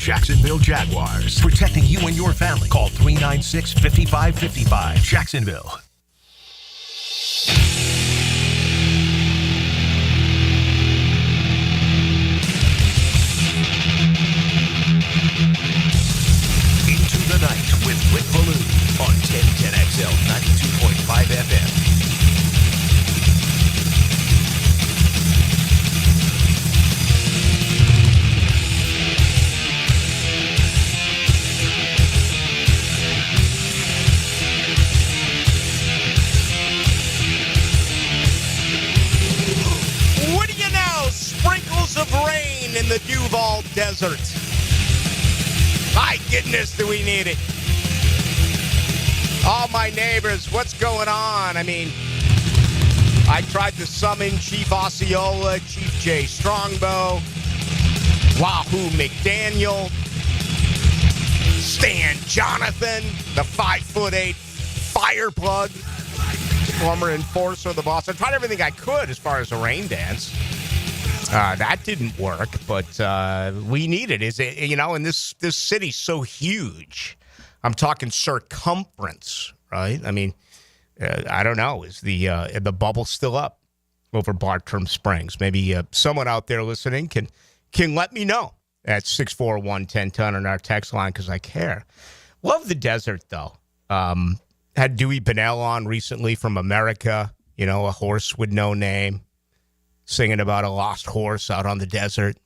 Jacksonville Jaguars. Protecting you and your family. Call 396-5555. Jacksonville. Into the Night with Rick Ballou on 1010XL 92.5 FM. What do you know? Sprinkles of rain in the Duval Desert. My goodness, do we need it. All my neighbors, what's going on? I mean, I tried to summon Chief Osceola, Chief Jay Strongbow, Wahoo McDaniel, Stan Jonathan, the 5'8" fireplug, former enforcer of the boss. I tried everything I could as far as a rain dance. That didn't work, but we need it. Is it, you know, and this city's so huge. I'm talking circumference, right? I mean, I don't know. Is the bubble still up over Bartram Springs? Maybe someone out there listening can let me know at 641-1010 on our text line because I care. Love the desert, though. Had Dewey Bunnell on recently from America, you know, a horse with no name, singing about a lost horse out on the desert.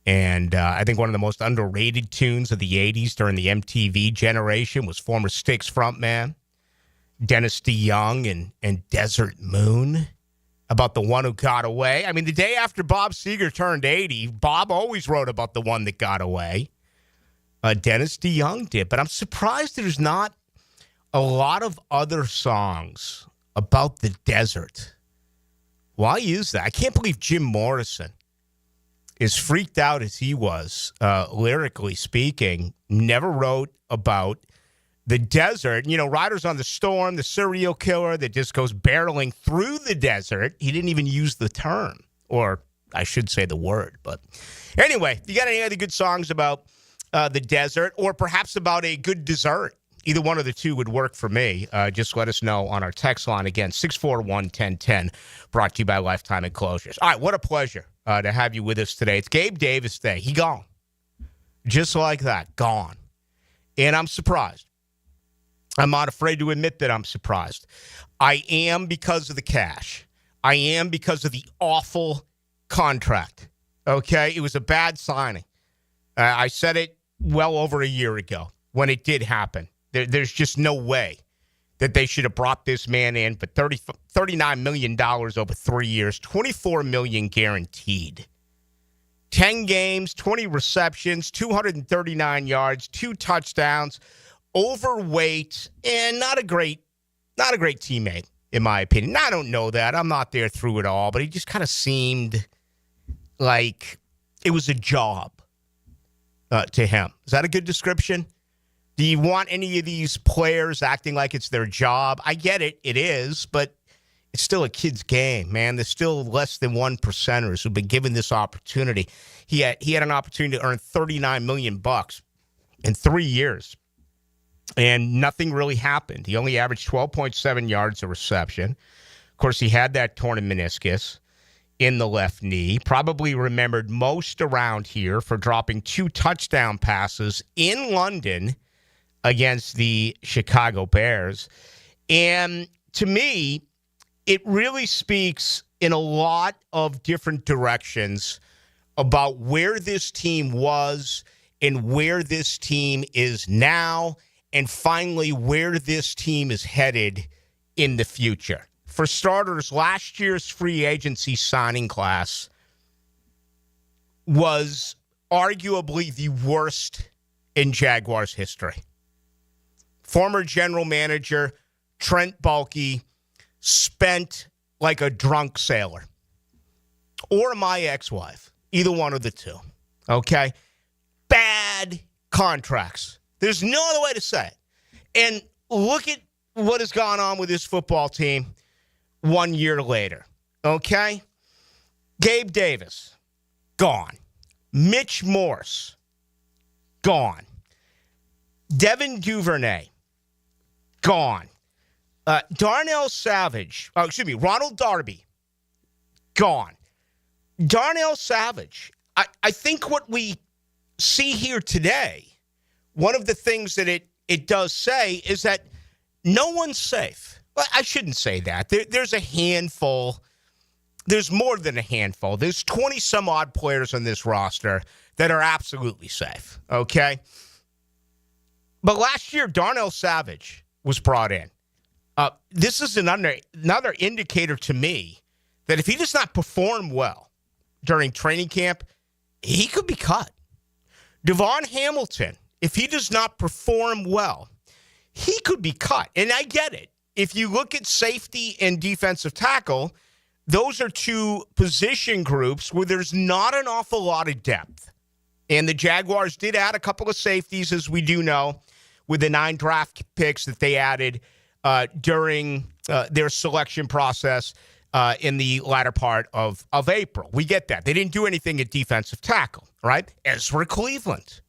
And I think one of the most underrated tunes of the 80s during the MTV generation was former Styx frontman Dennis DeYoung and Desert Moon, about the one who got away. I mean, the day after Bob Seger turned 80, Bob always wrote about the one that got away. Dennis DeYoung did. But I'm surprised there's not a lot of other songs about the desert. Why use that? I can't believe Jim Morrison, as freaked out as he was, lyrically speaking, never wrote about the desert. You know, Riders on the Storm, the serial killer that just goes barreling through the desert. He didn't even use the term, or I should say the word. But anyway, you got any other good songs about the desert, or perhaps about a good dessert? Either one of the two would work for me. Just let us know on our text line. Again, 641-1010, brought to you by Lifetime Enclosures. All right, what a pleasure to have you with us today. It's Gabe Davis Day. He gone. Just like that, gone. And I'm surprised. I'm not afraid to admit that I'm surprised. I am because of the cash. I am because of the awful contract. Okay? It was a bad signing. I said it well over a year ago when it did happen. There's just no way that they should have brought this man in for $39 million over 3 years, $24 million guaranteed. 10 games, 20 receptions, 239 yards, 2 touchdowns, overweight, and not a great teammate, in my opinion. Now, I don't know that. I'm not there through it all, but he just kind of seemed like it was a job to him. Is that a good description? Do you want any of these players acting like it's their job? I get it. It is, but it's still a kid's game, man. There's still less than 1%ers who've been given this opportunity. He had an opportunity to earn $39 million in 3 years, and nothing really happened. He only averaged 12.7 yards a reception. Of course, he had that torn meniscus in the left knee. Probably remembered most around here for dropping 2 touchdown passes in London against the Chicago Bears. And to me, it really speaks in a lot of different directions about where this team was and where this team is now, and finally where this team is headed in the future. For starters, last year's free agency signing class was arguably the worst in Jaguars history. Former general manager Trent Baalke spent like a drunk sailor, or my ex-wife, either one of the two, okay? Bad contracts. There's no other way to say it. And look at what has gone on with this football team 1 year later, okay? Gabe Davis, gone. Mitch Morse, gone. Devin Duvernay, gone. Ronald Darby, gone. Darnell Savage. I think what we see here today, one of the things that it does say is that no one's safe. Well, I shouldn't say that. There's a handful. There's more than a handful. There's 20-some-odd players on this roster that are absolutely safe, okay? But last year, Darnell Savage was brought in. This is another indicator to me that if he does not perform well during training camp, he could be cut. Devon Hamilton, if he does not perform well, he could be cut. And I get it. If you look at safety and defensive tackle, those are two position groups where there's not an awful lot of depth. And the Jaguars did add a couple of safeties, as we do know, with the 9 draft picks that they added during their selection process in the latter part of April. We get that. They didn't do anything at defensive tackle, right? Ezra Cleveland.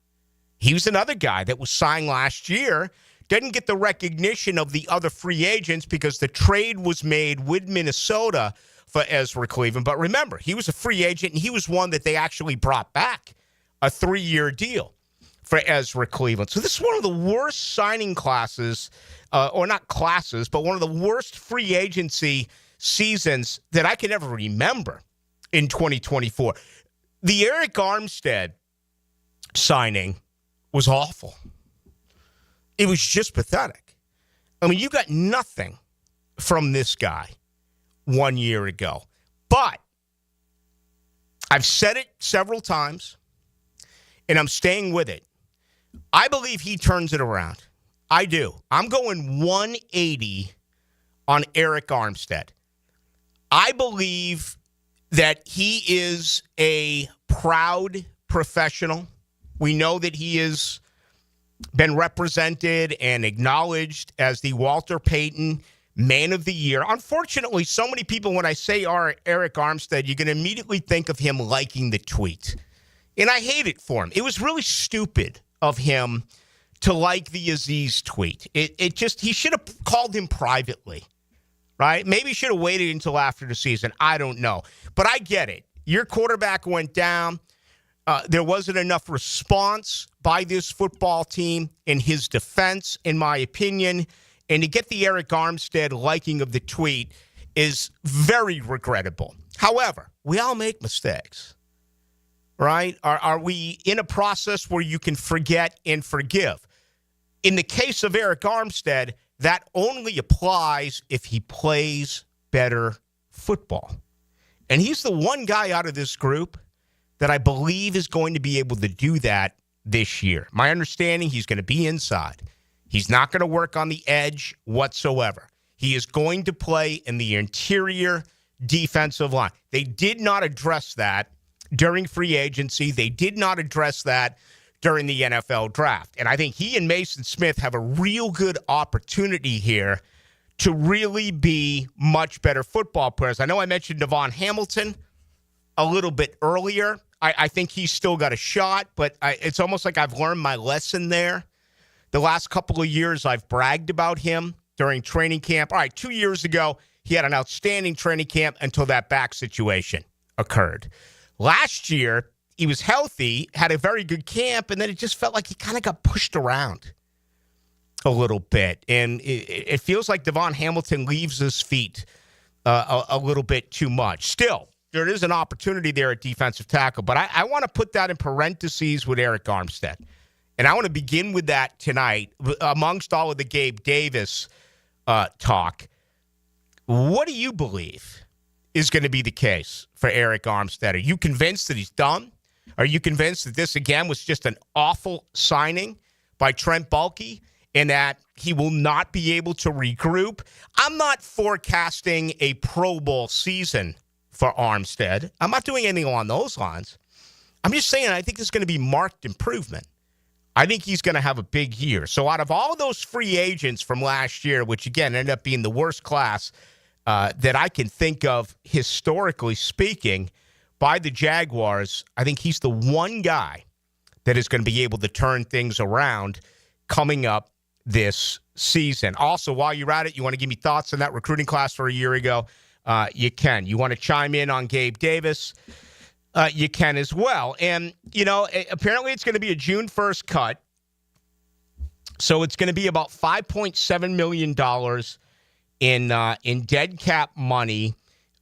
He was another guy that was signed last year, didn't get the recognition of the other free agents because the trade was made with Minnesota for Ezra Cleveland. But remember, he was a free agent, and he was one that they actually brought back, a 3-year deal for Ezra Cleveland. So this is one of the worst signing classes, or not classes, but one of the worst free agency seasons that I can ever remember in 2024. The Arik Armstead signing was awful. It was just pathetic. I mean, you got nothing from this guy 1 year ago. But I've said it several times, and I'm staying with it. I believe he turns it around. I do. I'm going 180 on Arik Armstead. I believe that he is a proud professional. We know that he has been represented and acknowledged as the Walter Payton Man of the Year. Unfortunately, so many people, when I say Arik Armstead, you're going to immediately think of him liking the tweet. And I hate it for him. It was really stupid of him to like the Aziz tweet. He should have called him privately, right? Maybe he should have waited until after the season. I don't know. But I get it. Your quarterback went down. There wasn't enough response by this football team in his defense, in my opinion. And to get the Arik Armstead liking of the tweet is very regrettable. However, we all make mistakes, right? Are we in a process where you can forget and forgive? In the case of Arik Armstead, that only applies if he plays better football. And he's the one guy out of this group that I believe is going to be able to do that this year. My understanding, he's going to be inside. He's not going to work on the edge whatsoever. He is going to play in the interior defensive line. They did not address that during free agency. They did not address that during the NFL draft. And I think he and Mason Smith have a real good opportunity here to really be much better football players. I know I mentioned Devon Hamilton a little bit earlier. I think he's still got a shot, but it's almost like I've learned my lesson there. The last couple of years, I've bragged about him during training camp. All right, 2 years ago, he had an outstanding training camp until that back situation occurred. Last year, he was healthy, had a very good camp, and then it just felt like he kind of got pushed around a little bit. And it feels like Devon Hamilton leaves his feet a little bit too much. Still, there is an opportunity there at defensive tackle, but I want to put that in parentheses with Arik Armstead. And I want to begin with that tonight, amongst all of the Gabe Davis talk. What do you believe is going to be the case for Arik Armstead? Are you convinced that he's done? Are you convinced that this, again, was just an awful signing by Trent Baalke and that he will not be able to regroup? I'm not forecasting a Pro Bowl season for Armstead. I'm not doing anything along those lines. I'm just saying I think there's going to be marked improvement. I think he's going to have a big year. So out of all those free agents from last year, which, again, ended up being the worst class that I can think of, historically speaking, by the Jaguars, I think he's the one guy that is going to be able to turn things around coming up this season. Also, while you're at it, you want to give me thoughts on that recruiting class for a year ago? You can. You want to chime in on Gabe Davis? You can as well. And, apparently it's going to be a June 1st cut. So it's going to be about $5.7 million in dead cap money.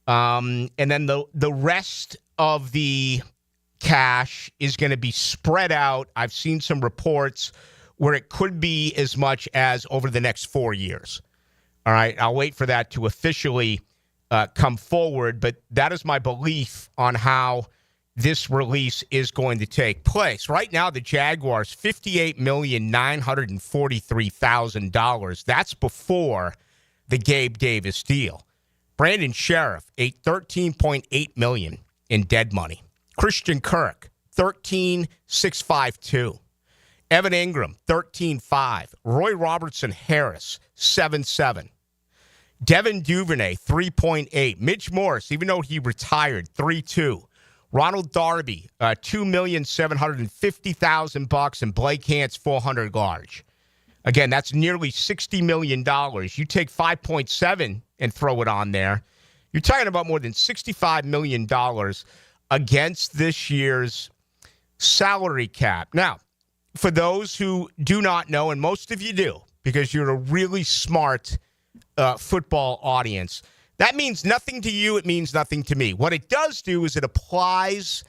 And then the rest of the cash is going to be spread out. I've seen some reports where it could be as much as over the next 4 years. All right, I'll wait for that to officially come forward, but that is my belief on how this release is going to take place. Right now, the Jaguars, $58,943,000. That's before the Gabe Davis deal. Brandon Sheriff, $13.8 million in dead money. Christian Kirk, $13,652. Evan Ingram, $13.5. Roy Robertson Harris, $7.7. Devin Duvernay, $3.8. Mitch Morse, even though he retired, $3.2. Ronald Darby, $2,750,000, and Blake Hance, $400 large. Again, that's nearly $60 million. You take 5.7 and throw it on there, you're talking about more than $65 million against this year's salary cap. Now, for those who do not know, and most of you do, because you're a really smart football audience, that means nothing to you. It means nothing to me. What it does do is it applies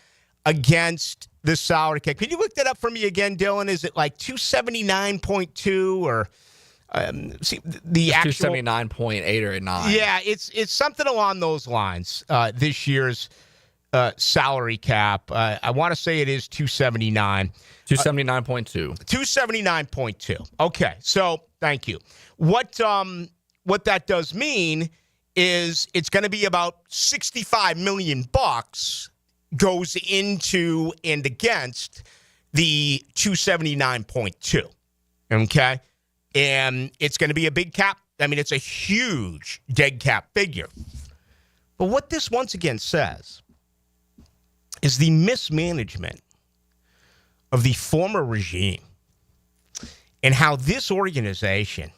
against the salary cap. Can you look that up for me again, Dylan? Is it like 279.2 or the actual 279.8 or 9? Yeah, it's something along those lines. This year's salary cap. I want to say it is 279. 279.2. 279.2. Okay, so thank you. What that does mean is it's going to be about $65 million goes into and against the 279.2. Okay? And it's going to be a big cap. I mean, it's a huge dead cap figure. But what this once again says is the mismanagement of the former regime and how this organization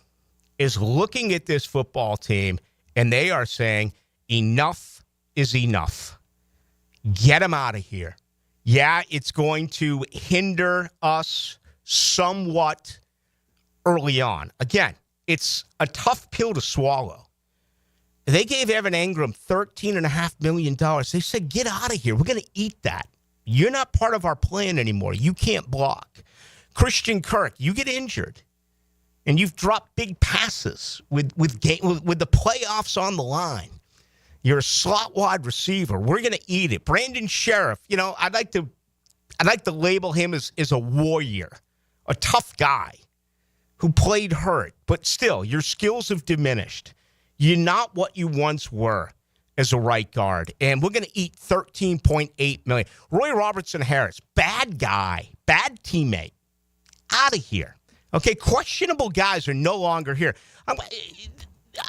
is looking at this football team and they are saying, enough is enough. Get them out of here. Yeah, it's going to hinder us somewhat early on. Again, it's a tough pill to swallow. They gave Evan Ingram $13.5 million. They said, get out of here. We're going to eat that. You're not part of our plan anymore. You can't block. Christian Kirk, you get injured. And you've dropped big passes with the playoffs on the line. You're a slot wide receiver. We're going to eat it. Brandon Sheriff, I'd like to label him as a warrior, a tough guy who played hurt, but still, your skills have diminished. You're not what you once were as a right guard, and we're going to eat $13.8 million. Roy Robertson Harris, bad guy, bad teammate, out of here. Okay, questionable guys are no longer here. I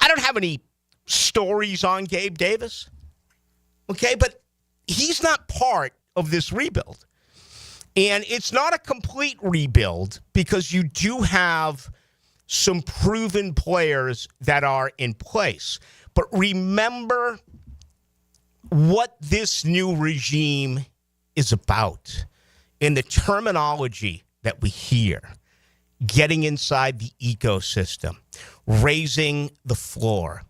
don't have any stories on Gabe Davis, okay, but he's not part of this rebuild. And it's not a complete rebuild because you do have some proven players that are in place. But remember what this new regime is about in the terminology that we hear. Getting inside the ecosystem, raising the floor,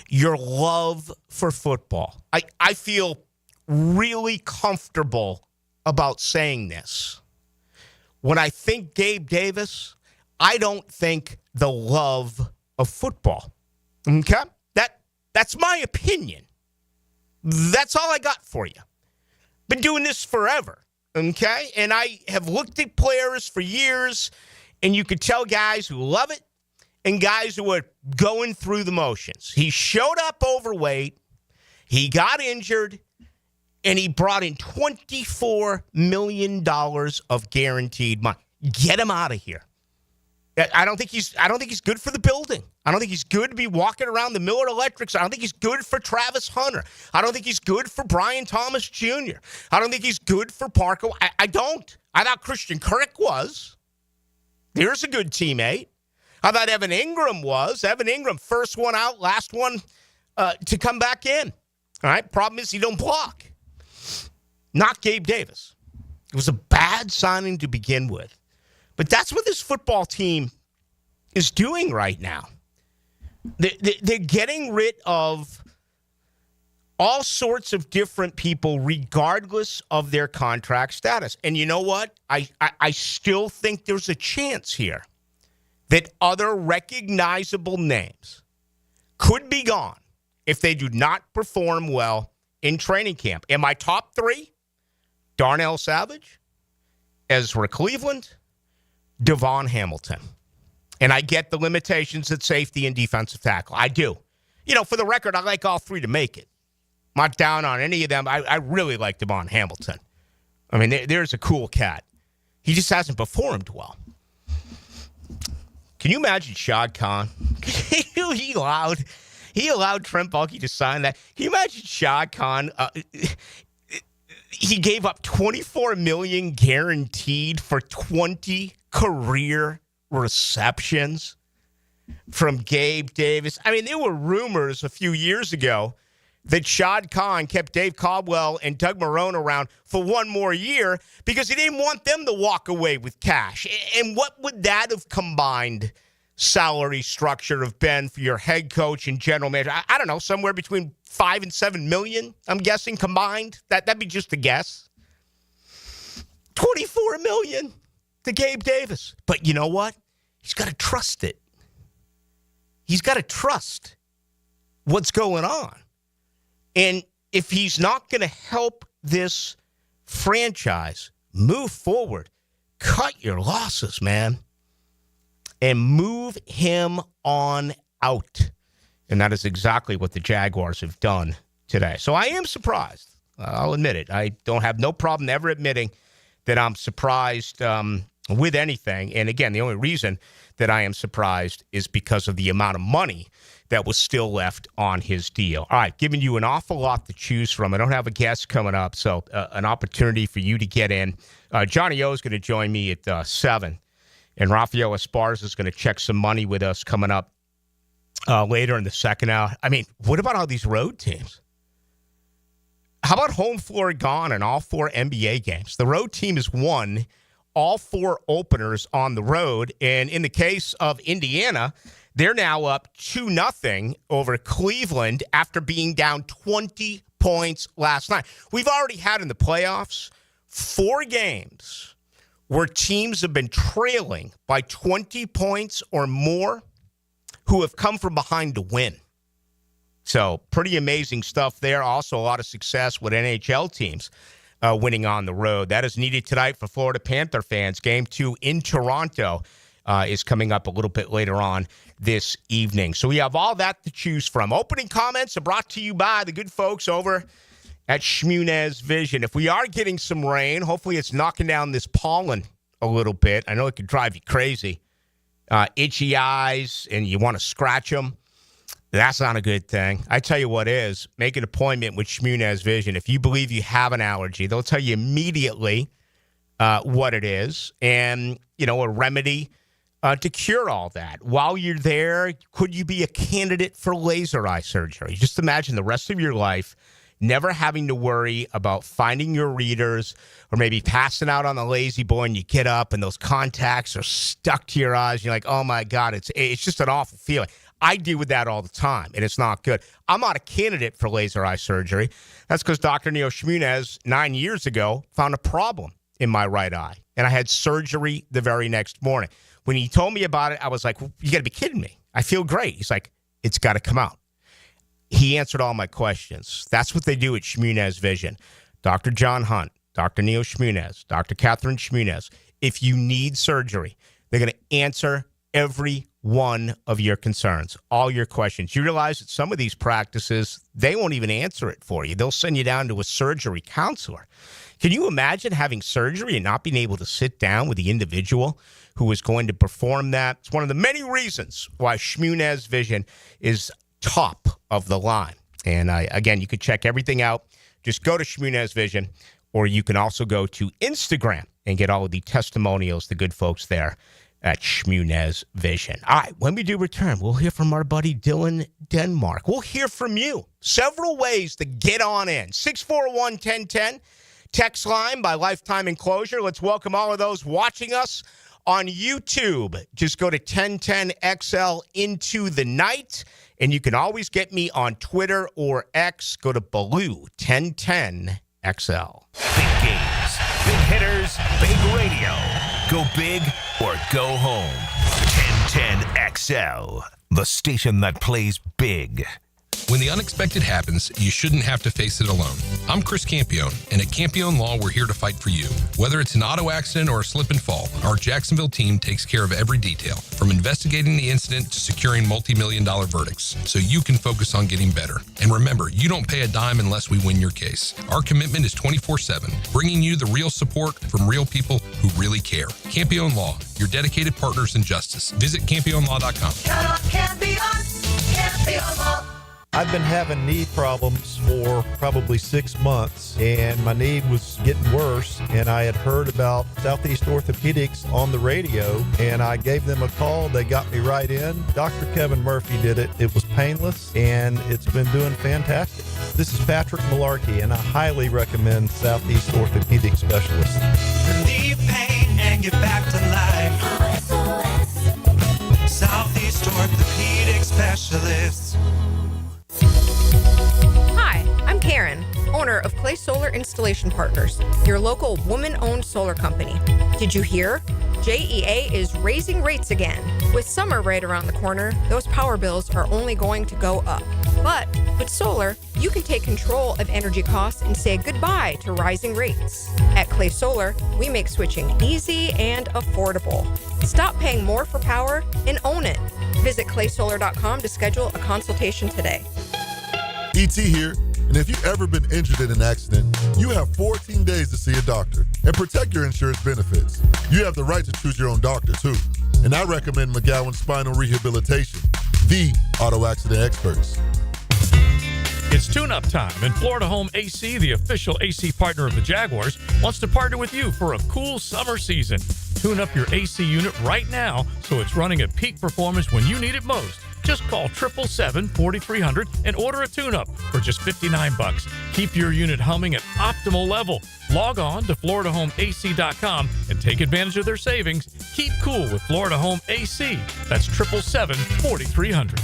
your love for football. I feel really comfortable about saying this. When I think Gabe Davis, I don't think the love of football. Okay? That's my opinion. That's all I got for you. Been doing this forever. Okay? And I have looked at players for years, and you could tell guys who love it and guys who are going through the motions. He showed up overweight, he got injured, and he brought in $24 million of guaranteed money. Get him out of here. I don't think he's good for the building. I don't think he's good to be walking around the Miller Electrics. I don't think he's good for Travis Hunter. I don't think he's good for Brian Thomas Jr. I don't think he's good for Parker. I don't. I thought Christian Kirk was. There's a good teammate. I thought Evan Ingram was. Evan Ingram, first one out, last one to come back in. All right. Problem is he don't block. Not Gabe Davis. It was a bad signing to begin with. But that's what this football team is doing right now. They're getting rid of all sorts of different people regardless of their contract status. And you know what? I still think there's a chance here that other recognizable names could be gone if they do not perform well in training camp. In my top three, Darnell Savage, Ezra Cleveland, Devon Hamilton. And I get the limitations at safety and defensive tackle. I do. For the record, I like all three to make it. I'm not down on any of them. I really like Devon Hamilton. I mean, there's a cool cat. He just hasn't performed well. Can you imagine Shad Khan? He allowed Trent Baalke to sign that. Can you imagine Shad Khan? He gave up $24 million guaranteed for 20 career receptions from Gabe Davis. I mean, there were rumors a few years ago that Shad Khan kept Dave Caldwell and Doug Marrone around for one more year because he didn't want them to walk away with cash. And what would that have combined salary structure have been for your head coach and general manager? I don't know, somewhere between $5 and $7 million, I'm guessing, combined. That'd be just a guess. $24 million to Gabe Davis. But you know what? He's got to trust it. He's got to trust what's going on. And if he's not going to help this franchise move forward, cut your losses, man, and move him on out. And that is exactly what the Jaguars have done today. So I am surprised. I'll admit it. I don't have no problem ever admitting that I'm surprised with anything. And again, the only reason that I am surprised is because of the amount of money that was still left on his deal. All right, giving you an awful lot to choose from. I don't have a guest coming up, so an opportunity for you to get in. Johnny O is going to join me at 7, and Rafael Esparza is going to check some money with us coming up later in the second hour. I mean, what about all these road teams? How about home floor gone in all 4 NBA games? The road team has won all 4 openers on the road, and in the case of Indiana, they're now up 2-0 over Cleveland after being down 20 points last night. We've already had in the playoffs 4 games where teams have been trailing by 20 points or more who have come from behind to win. So pretty amazing stuff there. Also a lot of success with NHL teams winning on the road. That is needed tonight for Florida Panther fans. Game 2 in Toronto is coming up a little bit later on this evening. So we have all that to choose from. Opening comments are brought to you by the good folks over at Shmunez Vision. If we are getting some rain, hopefully it's knocking down this pollen a little bit. I know it could drive you crazy. Itchy eyes, and you want to scratch them. That's not a good thing. I tell you what is, make an appointment with Shmunez Vision. If you believe you have an allergy, they'll tell you immediately what it is and, a remedy to cure all that. While you're there, could you be a candidate for laser eye surgery? Just imagine the rest of your life never having to worry about finding your readers or maybe passing out on the lazy boy and you get up and those contacts are stuck to your eyes. You're like, oh, my God, it's just an awful feeling. I deal with that all the time, and it's not good. I'm not a candidate for laser eye surgery. That's because Dr. Neil Shmunez 9 years ago found a problem in my right eye, and I had surgery the very next morning. When he told me about it, I was like, you got to be kidding me. I feel great. He's like, it's got to come out. He answered all my questions. That's what they do at Shmunez Vision. Dr. John Hunt, Dr. Neil Shmunez, Dr. Catherine Shmunez. If you need surgery, they're going to answer every one of your concerns, all your questions. You realize that some of these practices, they won't even answer it for you. They'll send you down to a surgery counselor. Can you imagine having surgery and not being able to sit down with the individual who is going to perform that? It's one of the many reasons why Shmunez Vision is top of the line. And again, you can check everything out. Just go to Shmunez Vision, or you can also go to Instagram and get all of the testimonials, the good folks there at Shmunez Vision. All right, when we do return, we'll hear from our buddy Dylan Denmark. We'll hear from you. Several ways to get on in. 641-1010. Text line by Lifetime Enclosure. Let's welcome all of those watching us on YouTube. Just go to 1010XL Into the Night, and you can always get me on Twitter or X. Go to Ballou 1010XL. Big games, big hitters, big radio. Go big or go home. 1010XL, the station that plays big. When the unexpected happens, you shouldn't have to face it alone. I'm Chris Campione, and at Campione Law, we're here to fight for you. Whether it's an auto accident or a slip and fall, our Jacksonville team takes care of every detail, from investigating the incident to securing multi-million-dollar verdicts, so you can focus on getting better. And remember, you don't pay a dime unless we win your case. Our commitment is 24/7, bringing you the real support from real people who really care. Campione Law, your dedicated partners in justice. Visit CampioneLaw.com. Count on Campione, Campione Law. I've been having knee problems for probably 6 months, and my knee was getting worse, and I had heard about Southeast Orthopedics on the radio, and I gave them a call. They got me right in. Dr. Kevin Murphy did it. It was painless, and it's been doing fantastic. This is Patrick Malarkey, and I highly recommend Southeast Orthopedic Specialists. Relieve pain and get back to life. Southeast Orthopedic Specialists. Hi, I'm Karen, owner of Clay Solar Installation Partners, your local woman-owned solar company. Did you hear? JEA is raising rates again. With summer right around the corner, those power bills are only going to go up. But with solar, you can take control of energy costs and say goodbye to rising rates. At Clay Solar, we make switching easy and affordable. Stop paying more for power and own it. Visit claysolar.com to schedule a consultation today. E.T. here, and if you've ever been injured in an accident, you have 14 days to see a doctor and protect your insurance benefits. You have the right to choose your own doctor, too. And I recommend McGowan Spinal Rehabilitation, the auto accident experts. It's tune-up time, and Florida Home AC, the official AC partner of the Jaguars, wants to partner with you for a cool summer season. Tune up your AC unit right now so it's running at peak performance when you need it most. Just call 777-4300 and order a tune-up for just $59. Keep your unit humming at optimal level. Log on to FloridaHomeAC.com and take advantage of their savings. Keep cool with Florida Home AC. That's 777-4300.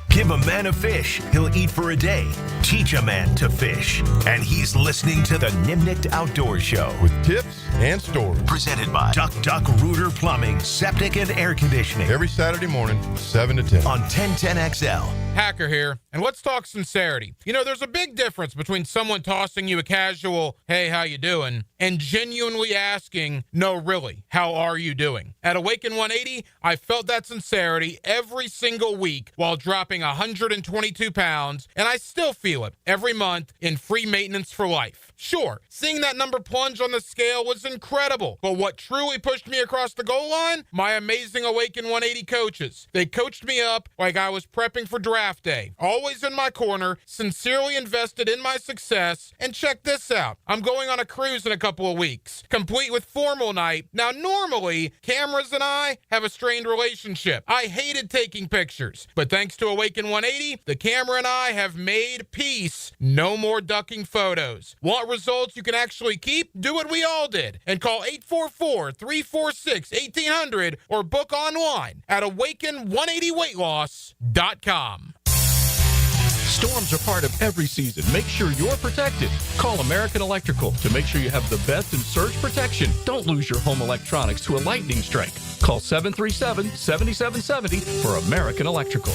Give a man a fish, he'll eat for a day. Teach a man to fish. And he's listening to the Nimnicht Outdoor Show. With tips and stories. Presented by Duck Duck Rooter Plumbing, Septic and Air Conditioning. Every Saturday morning, 7 to 10. On 1010XL. Hacker here, and let's talk sincerity. You know, there's a big difference between someone tossing you a casual, hey, how you doing, and genuinely asking, no, really, how are you doing? At Awaken 180, I felt that sincerity every single week while dropping 122 pounds, and I still feel it every month in free maintenance for life. Sure, seeing that number plunge on the scale was incredible, but what truly pushed me across the goal line? My amazing Awaken 180 coaches. They coached me up like I was prepping for draft day, always in my corner, sincerely invested in my success, and check this out. I'm going on a cruise in a couple of weeks, complete with formal night. Now, normally, cameras and I have a strained relationship. I hated taking pictures, but thanks to Awaken 180, the camera and I have made peace. No more ducking photos. Want results you can actually keep? Do what we all did and call 844-346-1800 or book online at awaken180weightloss.com. Storms are part of every season. Make sure you're protected. Call American Electrical to make sure you have the best in surge protection. Don't lose your home electronics to a lightning strike. Call 737-7770 for American Electrical.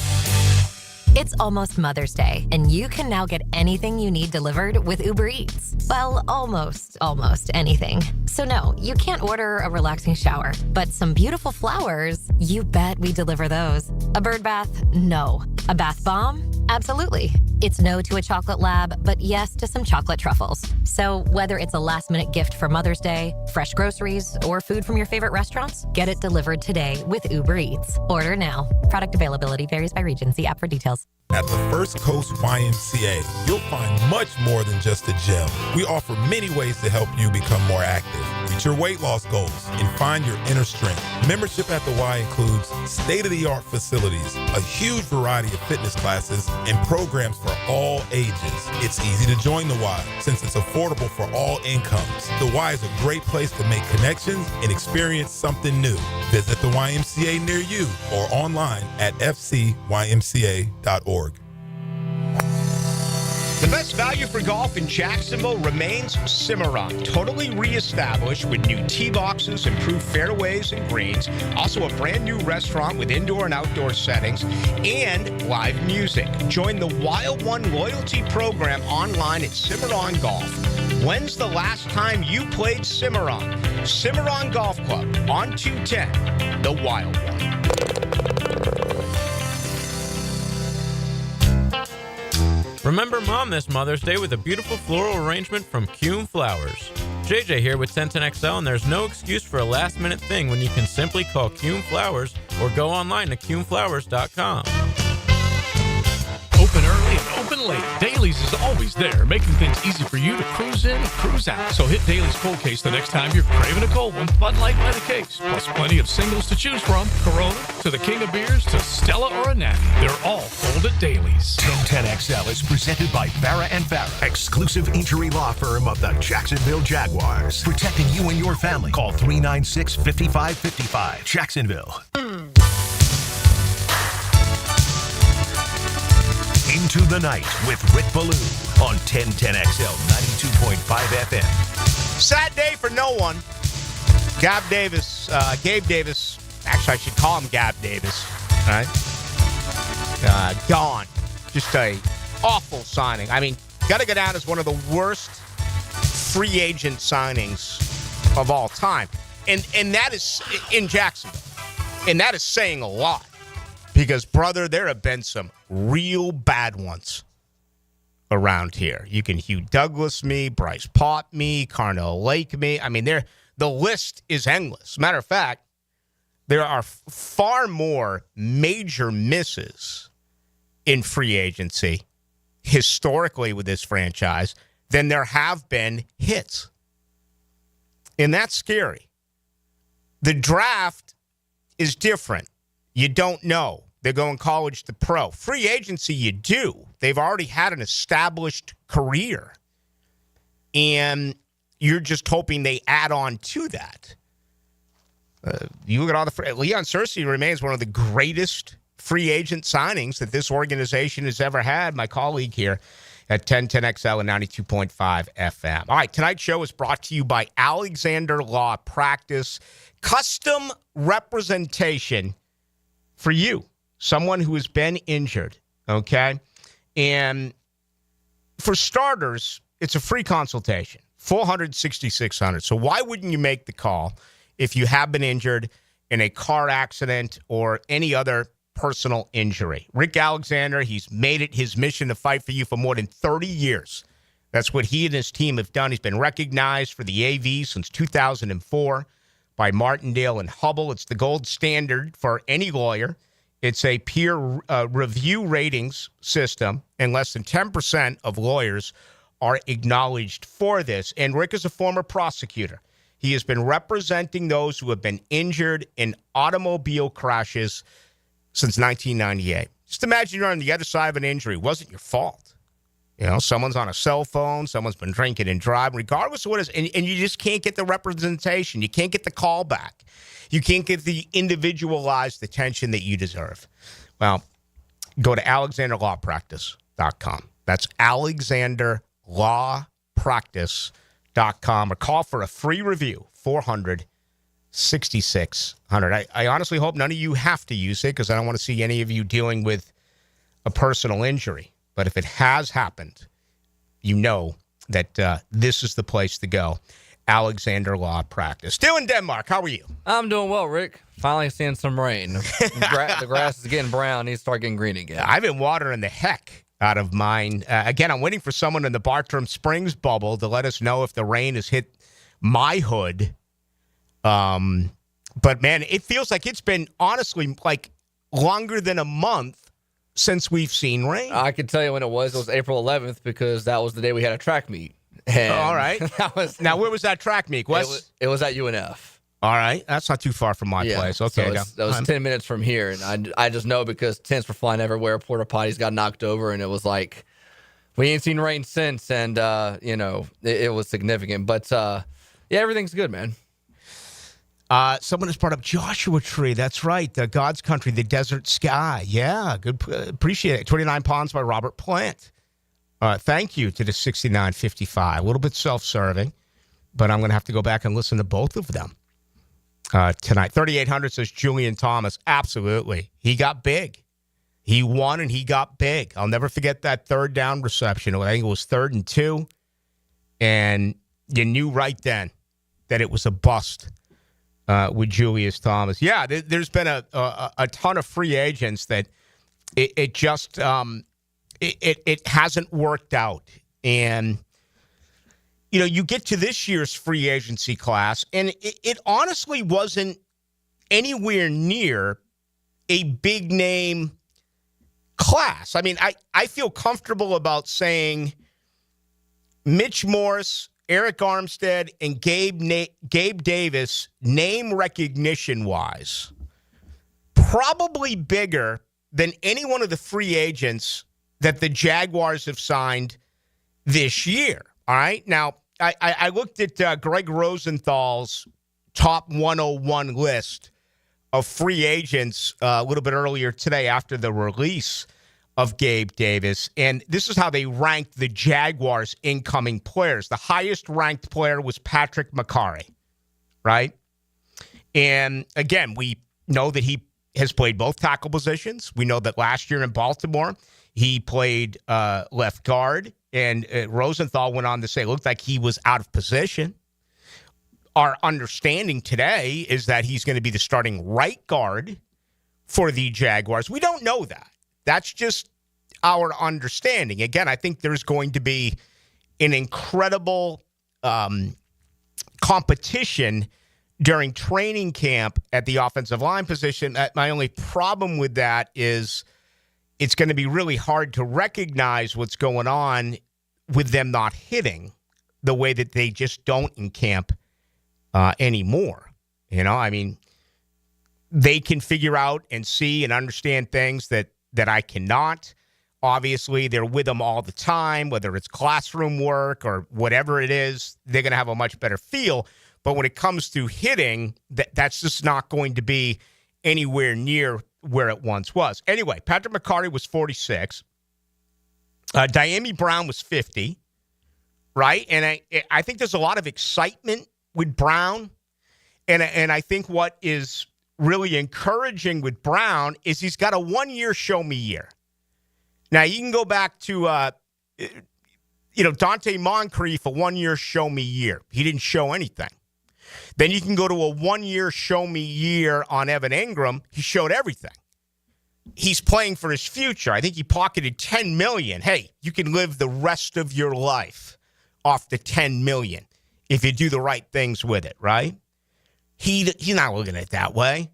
It's almost Mother's Day, and you can now get anything you need delivered with Uber Eats. Well, almost anything. So no, you can't order a relaxing shower, but some beautiful flowers, you bet we deliver those. A bird bath? No. A bath bomb? Absolutely. It's no to a chocolate lab, but yes to some chocolate truffles. So whether it's a last-minute gift for Mother's Day, fresh groceries, or food from your favorite restaurants, get it delivered today with Uber Eats. Order now. Product availability varies by region. See app for details. At the First Coast YMCA, you'll find much more than just a gym. We offer many ways to help you become more active, reach your weight loss goals, and find your inner strength. Membership at the Y includes state-of-the-art facilities, a huge variety of fitness classes, and programs for all ages. It's easy to join the Y since it's affordable for all incomes. The Y is a great place to make connections and experience something new. Visit the YMCA near you or online at fcymca.org. The best value for golf in Jacksonville remains Cimarron, totally reestablished with new tee boxes, improved fairways and greens, also a brand new restaurant with indoor and outdoor settings, and live music. Join the Wild One loyalty program online at Cimarron Golf. When's the last time you played Cimarron? Cimarron Golf Club on 210, the Wild One. Remember Mom this Mother's Day with a beautiful floral arrangement from Cume Flowers. JJ here with 1010XL, and there's no excuse for a last-minute thing when you can simply call Cume Flowers or go online to cumeflowers.com. Open early and open late. Dailies is always there, making things easy for you to cruise in and cruise out. So hit Dailies Cold Case the next time you're craving a cold one. Bud Light by the case, plus plenty of singles to choose from. Corona to the King of Beers to Stella or a Natty. They're all cold at Dailies. 1010XL is presented by Farrah & Farrah, exclusive injury law firm of the Jacksonville Jaguars. Protecting you and your family. Call 396-5555. Jacksonville. Into the Night with Rick Ballou on 1010XL 92.5 FM. Sad day for no one. Gabe Davis, actually I should call him Gabe Davis, right? Gone. Just a awful signing. I mean, got to go down as one of the worst free agent signings of all time. And that is in Jacksonville. And that is saying a lot. Because, brother, there have been some real bad ones around here. You can Hugh Douglas me, Bryce Pott me, Carnell Lake me. I mean, the list is endless. Matter of fact, there are far more major misses in free agency historically with this franchise than there have been hits. And that's scary. The draft is different. You don't know. They're going college to pro. Free agency, you do. They've already had an established career. And you're just hoping they add on to that. You look at all the... Leon Searcy remains one of the greatest free agent signings that this organization has ever had. My colleague here at 1010XL and 92.5 FM. All right, tonight's show is brought to you by Alexander Law Practice. Custom representation for you, someone who has been injured, okay? And for starters, it's a free consultation, $400, $6,600. So why wouldn't you make the call if you have been injured in a car accident or any other personal injury? Rick Alexander, he's made it his mission to fight for you for more than 30 years. That's what he and his team have done. He's been recognized for the AV since 2004. By Martindale and Hubble. It's the gold standard for any lawyer. It's a peer review ratings system, and less than 10% of lawyers are acknowledged for this. And Rick is a former prosecutor. He has been representing those who have been injured in automobile crashes since 1998. Just imagine you're on the other side of an injury. It wasn't your fault. You know, someone's on a cell phone, someone's been drinking and driving, regardless of what it is, and you just can't get the representation. You can't get the call back. You can't get the individualized attention that you deserve. Well, go to alexanderlawpractice.com. That's alexanderlawpractice.com, or call for a free review, 400-6600. I honestly hope none of you have to use it because I don't want to see any of you dealing with a personal injury. But if it has happened, you know that this is the place to go. Alexander Law Practice. Still in Denmark. How are you? I'm doing well, Rick. Finally seeing some rain. The grass is getting brown. Needs to start getting green again. I've been watering the heck out of mine. Again, I'm waiting for someone in the Bartram Springs bubble to let us know if the rain has hit my hood. But, man, it feels like it's been, honestly, like longer than a month since we've seen rain. I can tell you when it was. It was April 11th because that was the day we had a track meet. And all right. Now, where was that track meet? It was at UNF. All right. That's not too far from my place. Okay. So that was 10 minutes from here. And I just know because tents were flying everywhere. Porta potties got knocked over. And it was like, we ain't seen rain since. And, it was significant. But, yeah, everything's good, man. Someone has brought up Joshua Tree. That's right. God's Country, the Desert Sky. Yeah. Good. Appreciate it. 29 Ponds by Robert Plant. Thank you to the 6955. A little bit self-serving, but I'm going to have to go back and listen to both of them tonight. 3800 says Julian Thomas. Absolutely. He got big. He won and he got big. I'll never forget that third down reception. I think it was 3rd and 2. And you knew right then that it was a bust with Julius Thomas. Yeah, there's been a ton of free agents that it just it hasn't worked out. And, you get to this year's free agency class, and it honestly wasn't anywhere near a big name class. I mean, I feel comfortable about saying Mitch Morse, Arik Armstead, and Gabe Davis, name recognition-wise, probably bigger than any one of the free agents that the Jaguars have signed this year. All right? Now, I looked at Greg Rosenthal's top 101 list of free agents a little bit earlier today after the release of Gabe Davis, and this is how they ranked the Jaguars' incoming players. The highest ranked player was Patrick Mekari, right? And again, we know that he has played both tackle positions. We know that last year in Baltimore, he played left guard, and Rosenthal went on to say it looked like he was out of position. Our understanding today is that he's going to be the starting right guard for the Jaguars. We don't know that. That's just our understanding. Again, I think there's going to be an incredible competition during training camp at the offensive line position. My only problem with that is it's going to be really hard to recognize what's going on with them not hitting the way that they just don't in camp anymore. I mean, they can figure out and see and understand things that I cannot. Obviously, they're with them all the time, whether it's classroom work or whatever it is, they're going to have a much better feel. But when it comes to hitting, that's just not going to be anywhere near where it once was. Anyway, Patrick Mekari was 46. Diami Brown was 50, right? And I think there's a lot of excitement with Brown. And I think what is really encouraging with Brown is he's got a 1-year show-me year. Now, you can go back to, Dante Moncrief, a 1-year show-me year. He didn't show anything. Then you can go to a 1-year show-me year on Evan Ingram. He showed everything. He's playing for his future. I think he pocketed $10 million. Hey, you can live the rest of your life off the $10 million if you do the right things with it, right? He's not looking at it that way.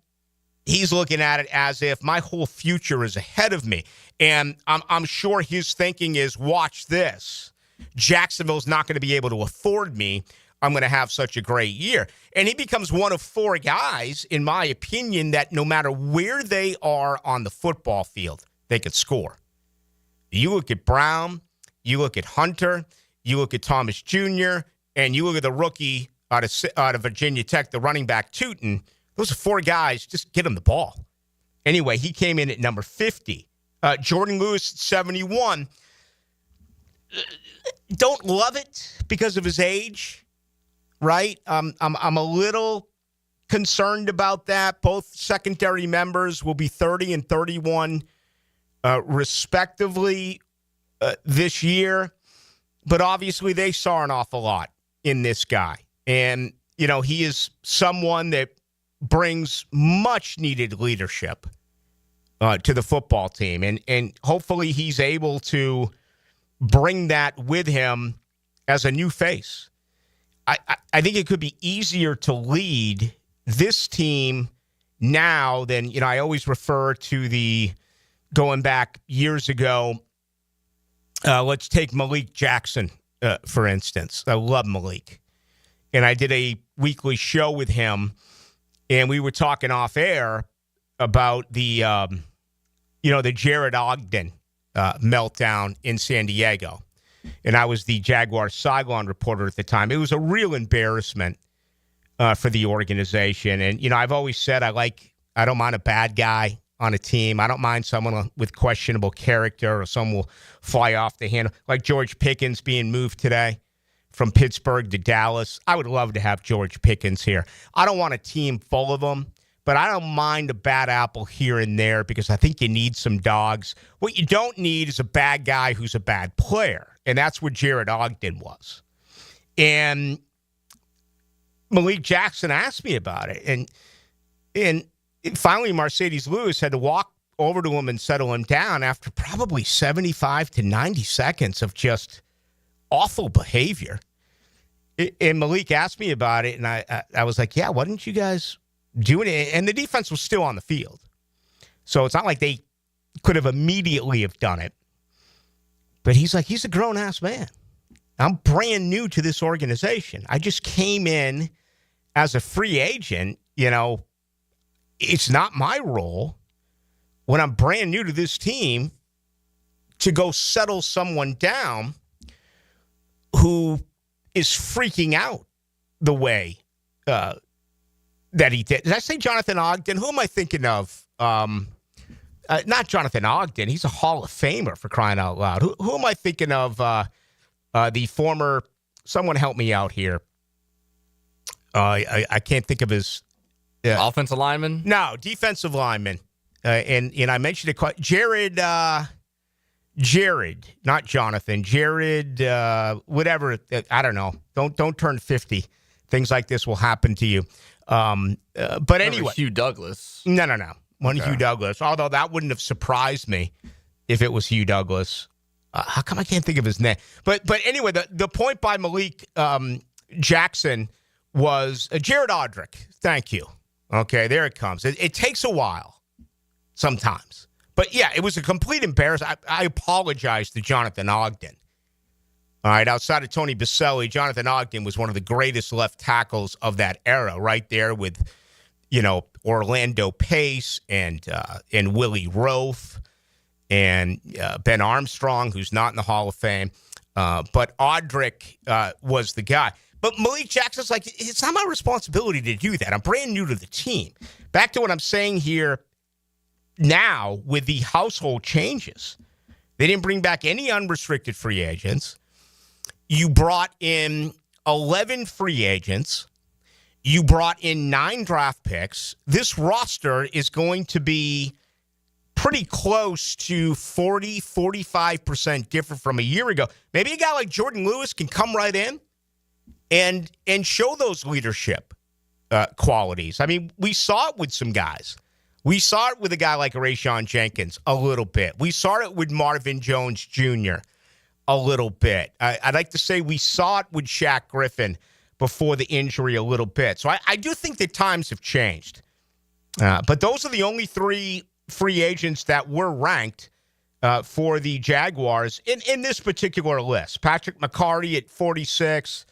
He's looking at it as if my whole future is ahead of me. And I'm sure his thinking is, watch this. Jacksonville's not going to be able to afford me. I'm going to have such a great year. And he becomes one of 4 guys, in my opinion, that no matter where they are on the football field, they could score. You look at Brown, you look at Hunter, you look at Thomas Jr., and you look at the rookie out of Virginia Tech, the running back Tootin. Those are 4 guys. Just get him the ball. Anyway, he came in at number 50. Jordan Lewis at 71. Don't love it because of his age, right? I'm a little concerned about that. Both secondary members will be 30 and 31 respectively this year, but obviously they saw an awful lot in this guy. And, he is someone that brings much needed leadership to the football team. And hopefully he's able to bring that with him as a new face. I think it could be easier to lead this team now than, I always refer to the going back years ago. Let's take Malik Jackson, for instance. I love Malik. And I did a weekly show with him, and we were talking off air about the, the Jared Ogden meltdown in San Diego. And I was the Jaguars sideline reporter at the time. It was a real embarrassment for the organization. And, I've always said I don't mind a bad guy on a team. I don't mind someone with questionable character or someone will fly off the handle. Like George Pickens being moved today from Pittsburgh to Dallas. I would love to have George Pickens here. I don't want a team full of them, but I don't mind a bad apple here and there because I think you need some dogs. What you don't need is a bad guy who's a bad player, and that's what Jared Ogden was. And Malik Jackson asked me about it, and finally Mercedes Lewis had to walk over to him and settle him down after probably 75 to 90 seconds of just awful behavior. And Malik asked me about it, and I was like, yeah, why didn't you guys do it? And the defense was still on the field. So it's not like they could have immediately have done it. But he's like, he's a grown-ass man. I'm brand new to this organization. I just came in as a free agent. It's not my role when I'm brand new to this team to go settle someone down who is freaking out the way that he did. Did I say Jonathan Ogden? Who am I thinking of? Not Jonathan Ogden. He's a Hall of Famer, for crying out loud. Who am I thinking of? The former, someone help me out here. I can't think of his. Offensive lineman? No, defensive lineman. And I mentioned it. Jared, not Jonathan. Jared, whatever. I don't know. Don't turn 50. Things like this will happen to you. But anyway. Hugh Douglas. No. Hugh Douglas. Although that wouldn't have surprised me if it was Hugh Douglas. How come I can't think of his name? But anyway, the point by Malik Jackson was Jared Odrick. Thank you. Okay, there it comes. It takes a while sometimes. But, yeah, it was a complete embarrassment. I apologize to Jonathan Ogden. All right, outside of Tony Baselli, Jonathan Ogden was one of the greatest left tackles of that era, right there with, Orlando Pace and Willie Roaf and Ben Armstrong, who's not in the Hall of Fame. But Odrick was the guy. But Malik Jackson's like, it's not my responsibility to do that. I'm brand new to the team. Back to what I'm saying here now with the household changes. They didn't bring back any unrestricted free agents. You brought in 11 free agents. You brought in 9 draft picks. This roster is going to be pretty close to 40, 45% different from a year ago. Maybe a guy like Jordan Lewis can come right in and show those leadership qualities. I mean, we saw it with some guys. We saw it with a guy like Rayshon Jenkins a little bit. We saw it with Marvin Jones Jr. a little bit. I'd like to say we saw it with Shaq Griffin before the injury a little bit. So I do think that times have changed. But those are the only 3 free agents that were ranked for the Jaguars in this particular list. Patrick McCarty at 46,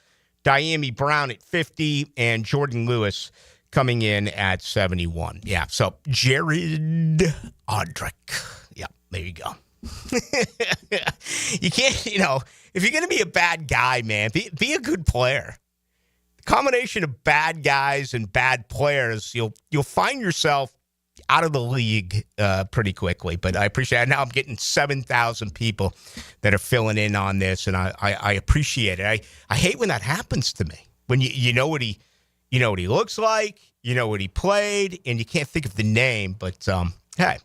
Diami Brown at 50, and Jordan Lewis coming in at 71. Yeah, so Jared Odrick. Yeah, there you go. You can't, if you're going to be a bad guy, man, be a good player. The combination of bad guys and bad players, you'll find yourself out of the league pretty quickly. But I appreciate it. Now I'm getting 7,000 people that are filling in on this, and I appreciate it. I hate when that happens to me. When you know what he looks like, you know what he played, and you can't think of the name. But hey,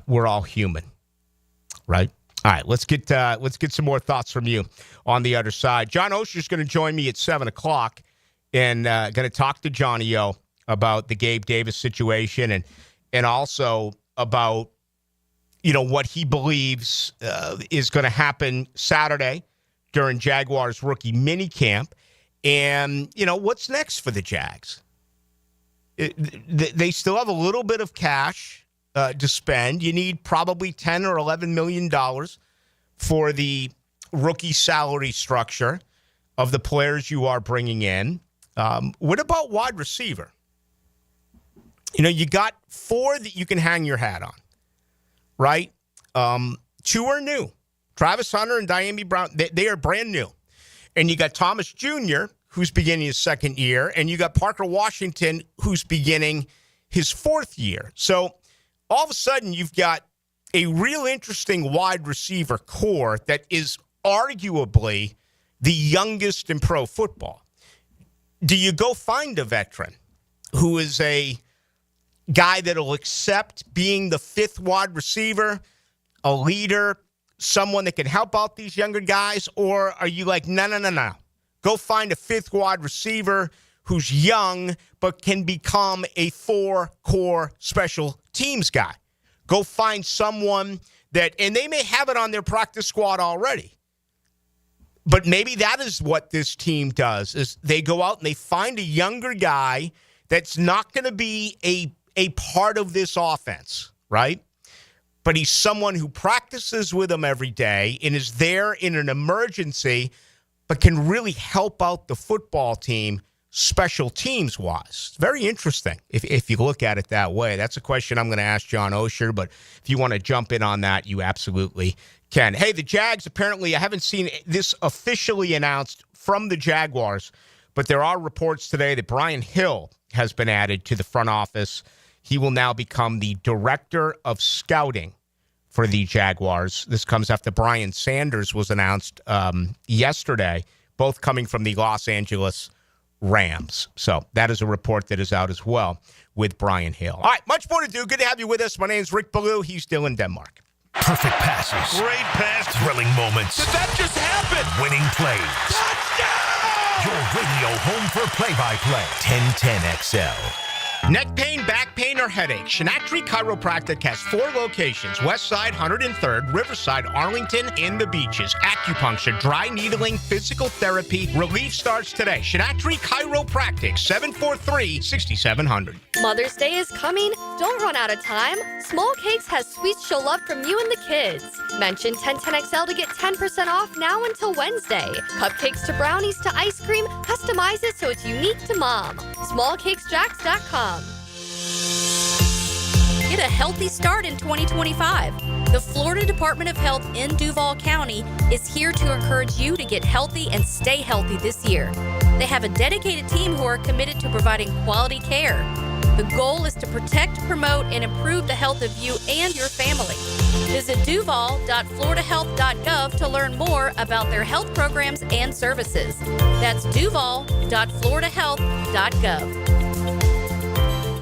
we're all human. right? All right, let's get some more thoughts from you on the other side. John Oehser is going to join me at 7 o'clock and going to talk to Johnny O about the Gabe Davis situation and also about, what he believes is going to happen Saturday during Jaguars rookie minicamp. And, what's next for the Jags? They still have a little bit of cash to spend. You need probably $10 or $11 million for the rookie salary structure of the players you are bringing in. What about wide receiver? You got 4 that you can hang your hat on, right? 2 are new. Travis Hunter and Diami Brown, they are brand new. And you got Thomas Jr., who's beginning his 2nd year, and you got Parker Washington, who's beginning his 4th year. So all of a sudden, you've got a real interesting wide receiver core that is arguably the youngest in pro football. Do you go find a veteran who is a guy that'll accept being the 5th wide receiver, a leader, someone that can help out these younger guys? Or are you like, no. Go find a 5th wide receiver who's young but can become a 4-core special teams guy. Go find someone that, and they may have it on their practice squad already, but maybe that is what this team does, is they go out and they find a younger guy that's not going to be a part of this offense, right? But he's someone who practices with them every day and is there in an emergency, but can really help out the football team special teams wise. Very interesting if you look at it that way. That's a question I'm going to ask John Oehser, but if you want to jump in on that, you absolutely can. Hey, the Jags, apparently, I haven't seen this officially announced from the Jaguars, but there are reports today that Brian Hill has been added to the front office. He will now become the director of scouting for the Jaguars. This comes after Brian Sanders was announced yesterday, both coming from the Los Angeles Rams. So that is a report that is out as well with Brian Hill. All right, much more to do. Good to have you with us. My name is Rick Ballou. He's still in Denmark. Perfect passes. Great pass. Thrilling moments. Did that just happen? Winning plays. Touchdown! Your radio home for play-by-play. 1010XL. Neck pain, back pain, or headache, Shinatri Chiropractic has 4 locations: Westside, 103rd, Riverside, Arlington, and the Beaches. Acupuncture, dry needling, physical therapy. Relief starts today. Shinatri Chiropractic, 743-6700. Mother's Day is coming. Don't run out of time. Small Cakes has sweets she'll love from you and the kids. Mention 1010XL to get 10% off now until Wednesday. Cupcakes to brownies to ice cream. Customize it so it's unique to mom. SmallCakesJacks.com. Get a healthy start in 2025. The Florida Department of Health in Duval County is here to encourage you to get healthy and stay healthy this year. They have a dedicated team who are committed to providing quality care. The goal is to protect, promote, and improve the health of you and your family. Visit duval.floridahealth.gov to learn more about their health programs and services. That's duval.floridahealth.gov.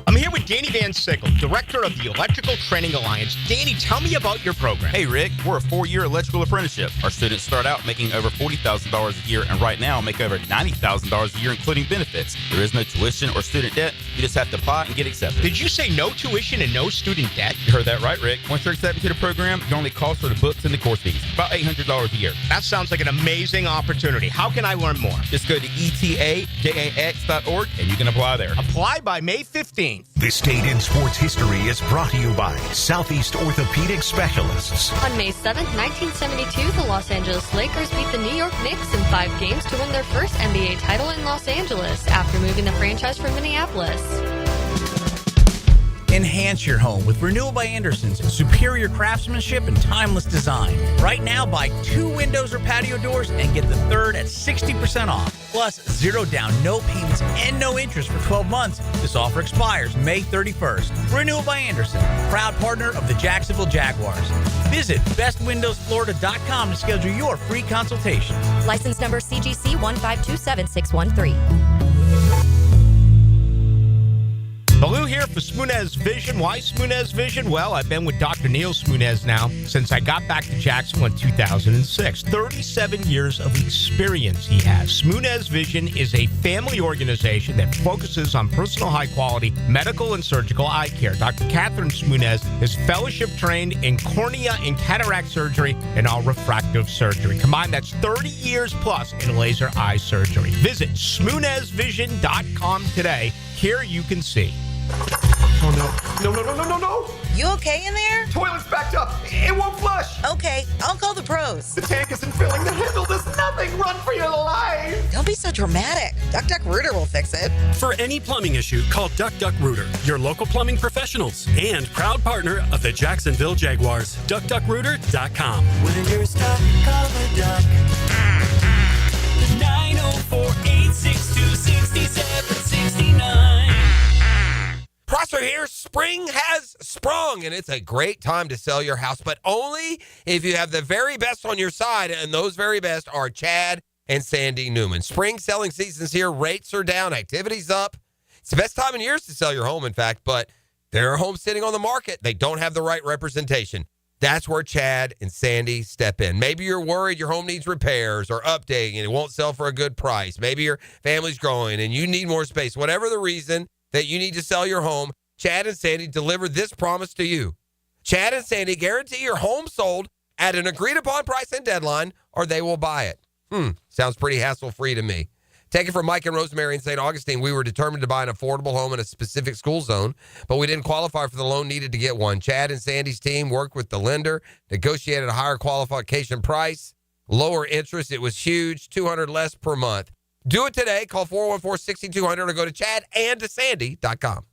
I'm here with Danny Van Sickle, director of the Electrical Training Alliance. Danny, tell me about your program. Hey, Rick, we're a 4-year electrical apprenticeship. Our students start out making over $40,000 a year, and right now make over $90,000 a year, including benefits. There is no tuition or student debt. You just have to apply and get accepted. Did you say no tuition and no student debt? You heard that right, Rick. Once you're accepted to the program, your only cost for the books and the course fees, about $800 a year. That sounds like an amazing opportunity. How can I learn more? Just go to etajax.org, and you can apply there. Apply by May 15th. This Date in Sports History is brought to you by Southeast Orthopedic Specialists. On May 7th, 1972, the Los Angeles Lakers beat the New York Knicks in 5 games to win their first NBA title in Los Angeles after moving the franchise from Minneapolis. Enhance your home with Renewal by Anderson's superior craftsmanship and timeless design. Right now, buy 2 windows or patio doors and get the third at 60% off. Plus, 0 down, no payments, and no interest for 12 months. This offer expires May 31st. Renewal by Anderson, proud partner of the Jacksonville Jaguars. Visit bestwindowsflorida.com to schedule your free consultation. License number CGC 1527613. Ballou here here for Smoonez Vision. Why Smoonez Vision? Well, I've been with Dr. Neil Smoonez now since I got back to Jacksonville in 2006. 37 years of experience he has. Smoonez Vision is a family organization that focuses on personal high-quality medical and surgical eye care. Dr. Catherine Smoonez is fellowship-trained in cornea and cataract surgery and all refractive surgery. Combined, that's 30 years plus in laser eye surgery. Visit SmoonezVision.com today. Here you can see. Oh, no. No. You okay in there? Toilet's backed up. It won't flush. Okay, I'll call the pros. The tank isn't filling. The handle does nothing. Run for your life. Don't be so dramatic. Duck Rooter will fix it. For any plumbing issue, call Duck Rooter, your local plumbing professionals and proud partner of the Jacksonville Jaguars. DuckDuckRooter.com. When you're stuck, call the Duck. 904-862-6769. Prosser here. Spring has sprung, and it's a great time to sell your house, but only if you have the very best on your side, and those very best are Chad and Sandy Newman. Spring selling season's here. Rates are down. Activity's up. It's the best time in years to sell your home, in fact, but there are homes sitting on the market. They don't have the right representation. That's where Chad and Sandy step in. Maybe you're worried your home needs repairs or updating and it won't sell for a good price. Maybe your family's growing and you need more space. Whatever the reason that you need to sell your home, Chad and Sandy deliver this promise to you. Chad and Sandy guarantee your home sold at an agreed-upon price and deadline, or they will buy it. Sounds pretty hassle-free to me. Take it from Mike and Rosemary in St. Augustine. We were determined to buy an affordable home in a specific school zone, but we didn't qualify for the loan needed to get one. Chad and Sandy's team worked with the lender, negotiated a higher qualification price, lower interest. It was huge, $200 less per month. Do it today. Call 414-6200 or go to chadandsandy.com.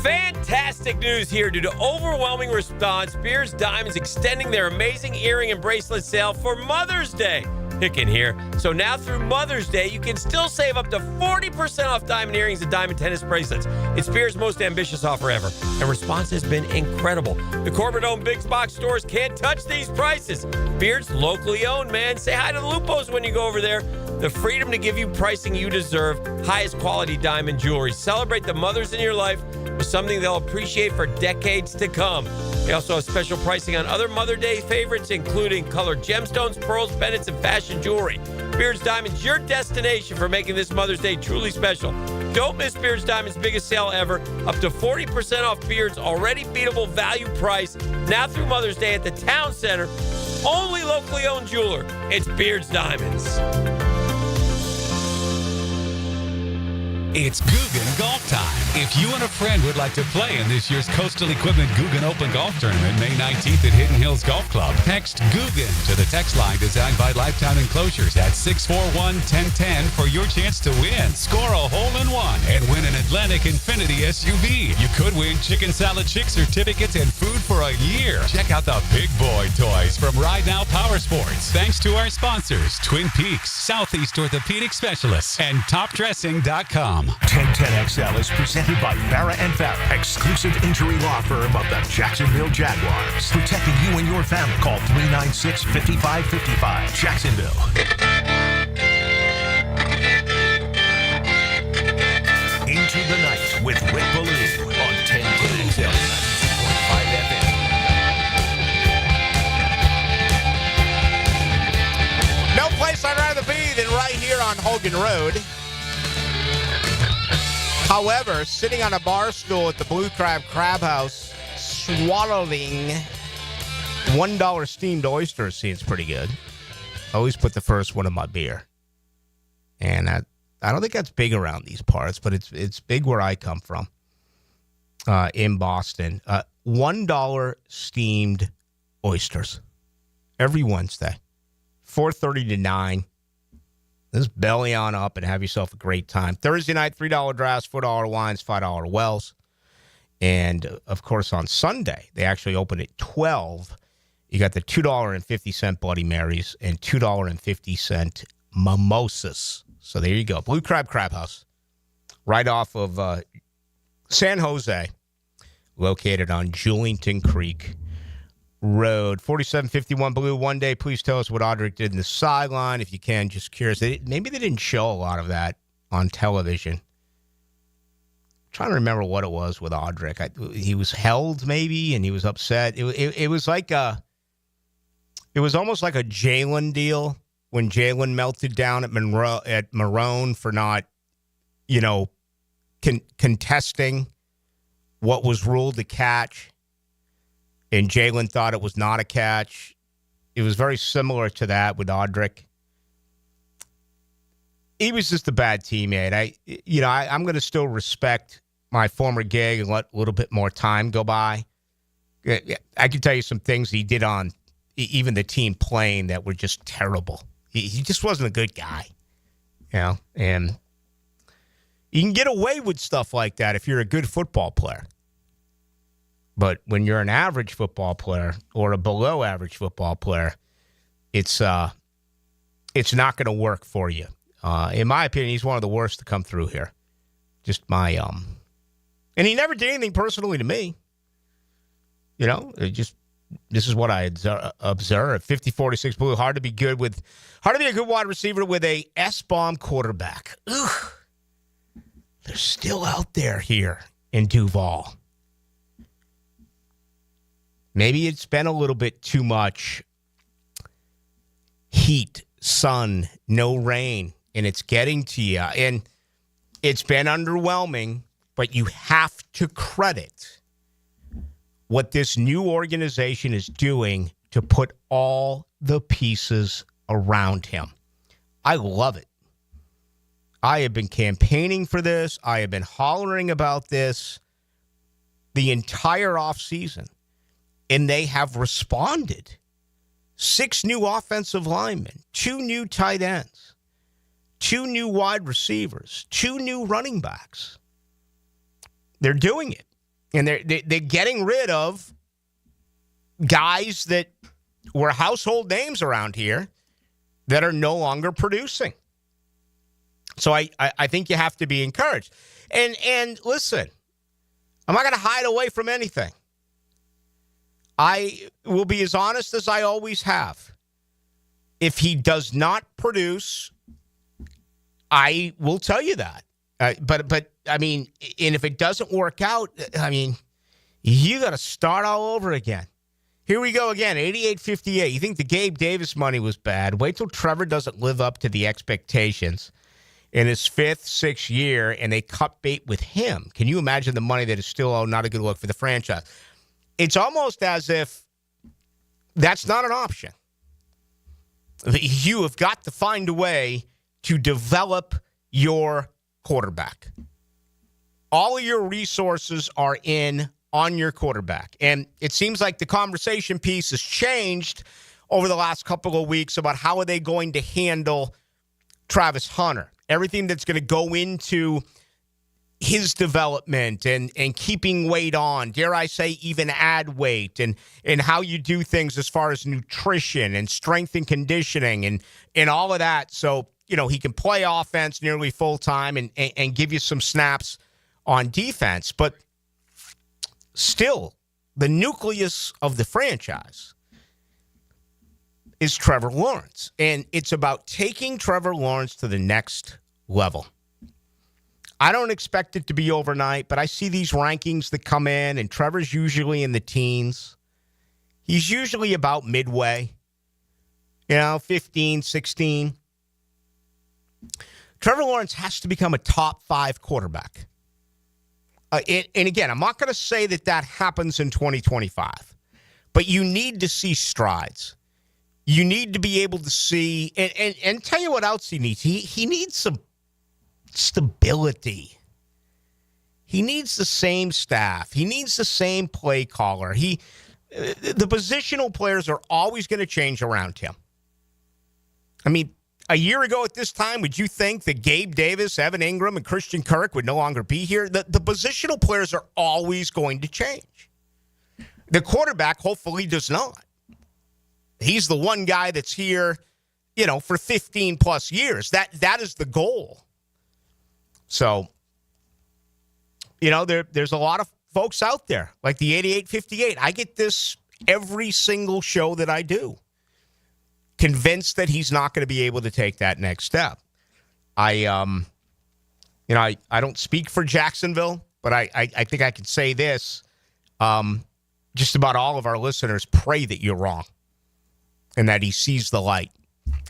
Fantastic news here. Due to overwhelming response, Beers Diamonds extending their amazing earring and bracelet sale for Mother's Day. Hicken here. So now through Mother's Day, you can still save up to 40% off diamond earrings and diamond tennis bracelets. It's Beers' most ambitious offer ever, and response has been incredible. The corporate-owned big box stores can't touch these prices. Beers locally owned, man. Say hi to the Lupos when you go over there. The freedom to give you pricing you deserve, highest quality diamond jewelry. Celebrate the mothers in your life with something they'll appreciate for decades to come. They also have special pricing on other Mother Day favorites, including colored gemstones, pearls, pendants, and fashion jewelry. Beards Diamonds, your destination for making this Mother's Day truly special. Don't miss Beards Diamonds' biggest sale ever. Up to 40% off Beards' already beatable value price. Now through Mother's Day at the Town Center. Only locally owned jeweler. It's Beards Diamonds. It's Guggen Golf Time. If you and a friend would like to play in this year's Coastal Equipment Guggen Open Golf Tournament, May 19th at Hidden Hills Golf Club, text Guggen to the text line designed by Lifetime Enclosures at 641-1010 for your chance to win. Score a hole-in-one and win an Atlantic Infinity SUV. You could win Chicken Salad Chick certificates and food for a year. Check out the big boy toys from Ride Now Power Sports. Thanks to our sponsors, Twin Peaks, Southeast Orthopedic Specialists, and TopDressing.com. 1010XL is presented by Farah & Farah, exclusive injury law firm of the Jacksonville Jaguars. Protecting you and your family. Call 396-5555. Jacksonville. Into the Night with Rick Ballou on 1010XL 92.5 FM. No place I'd rather be than right here on Hogan Road. However, sitting on a bar stool at the Blue Crab Crab House, swallowing $1 steamed oysters seems pretty good. I always put the first one in my beer. And I don't think that's big around these parts, but it's big where I come from in Boston. $1 steamed oysters every Wednesday, 4:30 to 9. Just belly on up and have yourself a great time. Thursday night, $3 drafts, $4 wines, $5 wells. And, of course, on Sunday, they actually open at 12. You got the $2.50 Bloody Marys and $2.50 mimosas. So there you go. Blue Crab Crab House, right off of San Jose, located on Julington Creek Road. 4751 Blue. One day, please tell us what Audric did in the sideline. If you can, just curious. Maybe they didn't show a lot of that on television. trying to remember what it was with Audric. He was held maybe, and he was upset. It was like it was almost like a Jalen deal when Jalen melted down at Marone for not, contesting what was ruled a catch, and Jalen thought it was not a catch. It was very similar to that with Audric. He was just a bad teammate. I'm going to still respect my former gig and let a little bit more time go by. I can tell you some things he did on even the team playing that were just terrible. He just wasn't a good guy, and you can get away with stuff like that if you're a good football player. But when you're an average football player or a below average football player, it's not going to work for you. In my opinion, he's one of the worst to come through here. Just my and he never did anything personally to me. This is what I observed. 50-46 Blue. Hard to be a good wide receiver with a S-bomb quarterback. Ugh. They're still out there here in Duval. Maybe it's been a little bit too much heat, sun, no rain, and it's getting to you. And it's been underwhelming, but you have to credit what this new organization is doing to put all the pieces around him. I love it. I have been campaigning for this. I have been hollering about this the entire offseason, and they have responded. 6 new offensive linemen, 2 new tight ends, 2 new wide receivers, 2 new running backs. They're doing it. And they're getting rid of guys that were household names around here that are no longer producing. So I think you have to be encouraged. And listen, I'm not going to hide away from anything. I will be as honest as I always have. If he does not produce, I will tell you that. But I mean, and if it doesn't work out, I mean, you got to start all over again. Here we go again, 88-58. You think the Gabe Davis money was bad. Wait till Trevor doesn't live up to the expectations in his 5th, 6th year, and they cut bait with him. Can you imagine the money that is still not a good look for the franchise? It's almost as if that's not an option. You have got to find a way to develop your quarterback. All of your resources are on your quarterback. And it seems like the conversation piece has changed over the last couple of weeks about how are they going to handle Travis Hunter. Everything that's going to go into his development and keeping weight on, dare I say even add weight, and how you do things as far as nutrition and strength and conditioning and all of that. So, he can play offense nearly full-time and give you some snaps on defense. But still, the nucleus of the franchise is Trevor Lawrence. And it's about taking Trevor Lawrence to the next level. I don't expect it to be overnight, but I see these rankings that come in, and Trevor's usually in the teens. He's usually about midway, 15, 16. Trevor Lawrence has to become a top 5 quarterback. And again, I'm not going to say that happens in 2025, but you need to see strides. You need to be able to see, and tell you what else he needs. He needs some stability. He needs the same staff. He needs the same play caller. The positional players are always going to change around him. I mean, a year ago at this time, would you think that Gabe Davis, Evan Ingram, and Christian Kirk would no longer be here? The positional players are always going to change. The quarterback hopefully does not. He's the one guy that's here, for 15 plus years. That is the goal. So, there's a lot of folks out there like the 88-58. I get this every single show that I do. Convinced that he's not going to be able to take that next step. I don't speak for Jacksonville, but I think I can say this. Just about all of our listeners pray that you're wrong and that he sees the light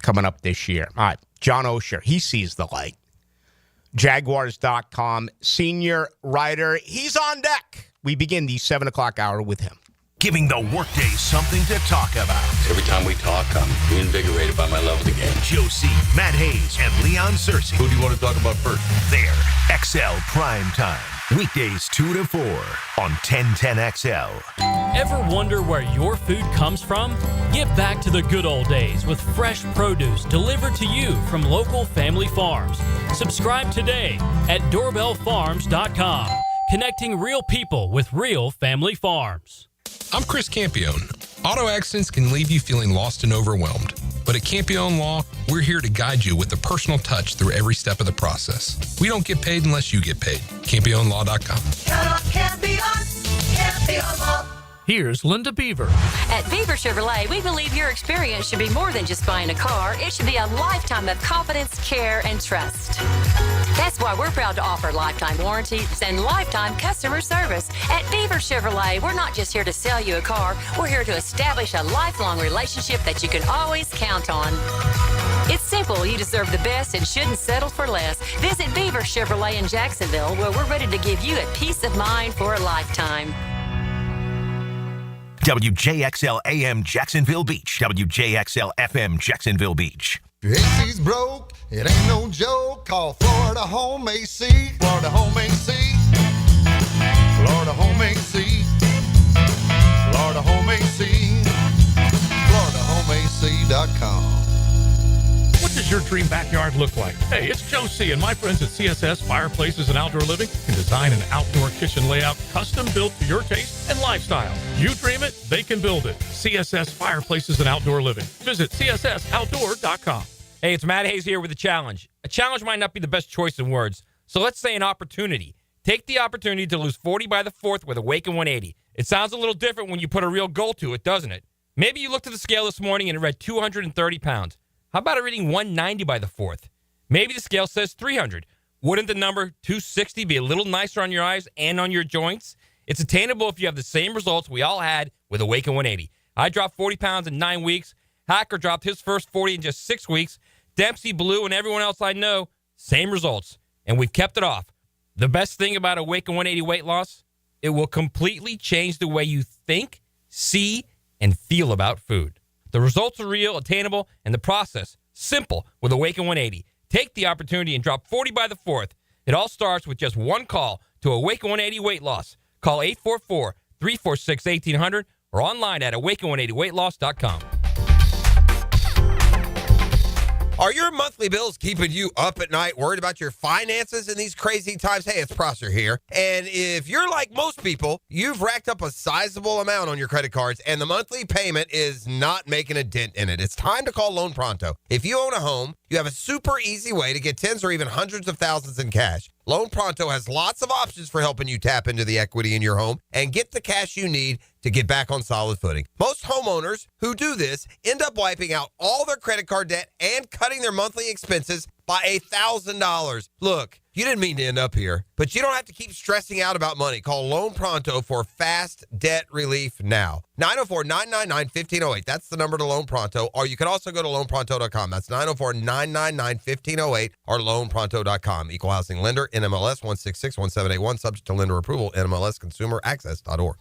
coming up this year. All right, John Oehser, he sees the light. Jaguars.com senior writer. He's on deck. We begin the 7 o'clock hour with him. Giving the workday something to talk about. Every time we talk, I'm reinvigorated by my love of the game. Joe C., Matt Hayes, and Leon Searcy. Who do you want to talk about first? There, XL Prime Time. Weekdays 2 to 4 on 1010XL. Ever wonder where your food comes from? Give back to the good old days with fresh produce delivered to you from local family farms. Subscribe today at doorbellfarms.com. Connecting real people with real family farms. I'm Chris Campione. Auto accidents can leave you feeling lost and overwhelmed. But at Campione Law, we're here to guide you with a personal touch through every step of the process. We don't get paid unless you get paid. CampioneLaw.com. Count on Campione, Campione Law. Here's Linda Beaver. At Beaver Chevrolet, we believe your experience should be more than just buying a car. It should be a lifetime of confidence, care, and trust. That's why we're proud to offer lifetime warranties and lifetime customer service. At Beaver Chevrolet, we're not just here to sell you a car. We're here to establish a lifelong relationship that you can always count on. It's simple. You deserve the best and shouldn't settle for less. Visit Beaver Chevrolet in Jacksonville, where we're ready to give you a peace of mind for a lifetime. WJXL AM Jacksonville Beach. WJXL FM Jacksonville Beach. Your AC's broke, it ain't no joke. Call Florida Home AC. Florida Home AC. Florida Home AC. Florida Home AC. FloridaHomeAC.com. What does your dream backyard look like? Hey, it's Joe C. and my friends at CSS Fireplaces and Outdoor Living can design an outdoor kitchen layout custom built to your taste and lifestyle. You dream it, they can build it. CSS Fireplaces and Outdoor Living. Visit CSSOutdoor.com. Hey, it's Matt Hayes here with a challenge. A challenge might not be the best choice in words, so let's say an opportunity. Take the opportunity to lose 40 by the 4th with Awaken 180. It sounds a little different when you put a real goal to it, doesn't it? Maybe you looked at the scale this morning and it read 230 pounds. How about a reading 190 by the 4th? Maybe the scale says 300. Wouldn't the number 260 be a little nicer on your eyes and on your joints? It's attainable if you have the same results we all had with Awaken 180. I dropped 40 pounds in 9 weeks. Hacker dropped his first 40 in just 6 weeks. Dempsey, Blue, and everyone else I know, same results. And we've kept it off. The best thing about Awaken 180 weight loss, it will completely change the way you think, see, and feel about food. The results are real, attainable, and the process simple with Awaken 180. Take the opportunity and drop 40 by the 4th. It all starts with just one call to Awaken 180 Weight Loss. Call 844-346-1800 or online at awaken180weightloss.com. Are your monthly bills keeping you up at night, worried about your finances in these crazy times? Hey, it's Prosser here. And if you're like most people, you've racked up a sizable amount on your credit cards, and the monthly payment is not making a dent in it. It's time to call Loan Pronto. If you own a home, you have a super easy way to get tens or even hundreds of thousands in cash. Loan Pronto has lots of options for helping you tap into the equity in your home and get the cash you need to get back on solid footing. Most homeowners who do this end up wiping out all their credit card debt and cutting their monthly expenses by $1,000. Look, you didn't mean to end up here, but you don't have to keep stressing out about money. Call Loan Pronto for fast debt relief now. 904-999-1508. That's the number to Loan Pronto. Or you can also go to loanpronto.com. That's 904-999-1508 or loanpronto.com. Equal housing lender, NMLS 1661781, subject to lender approval, NMLSconsumeraccess.org.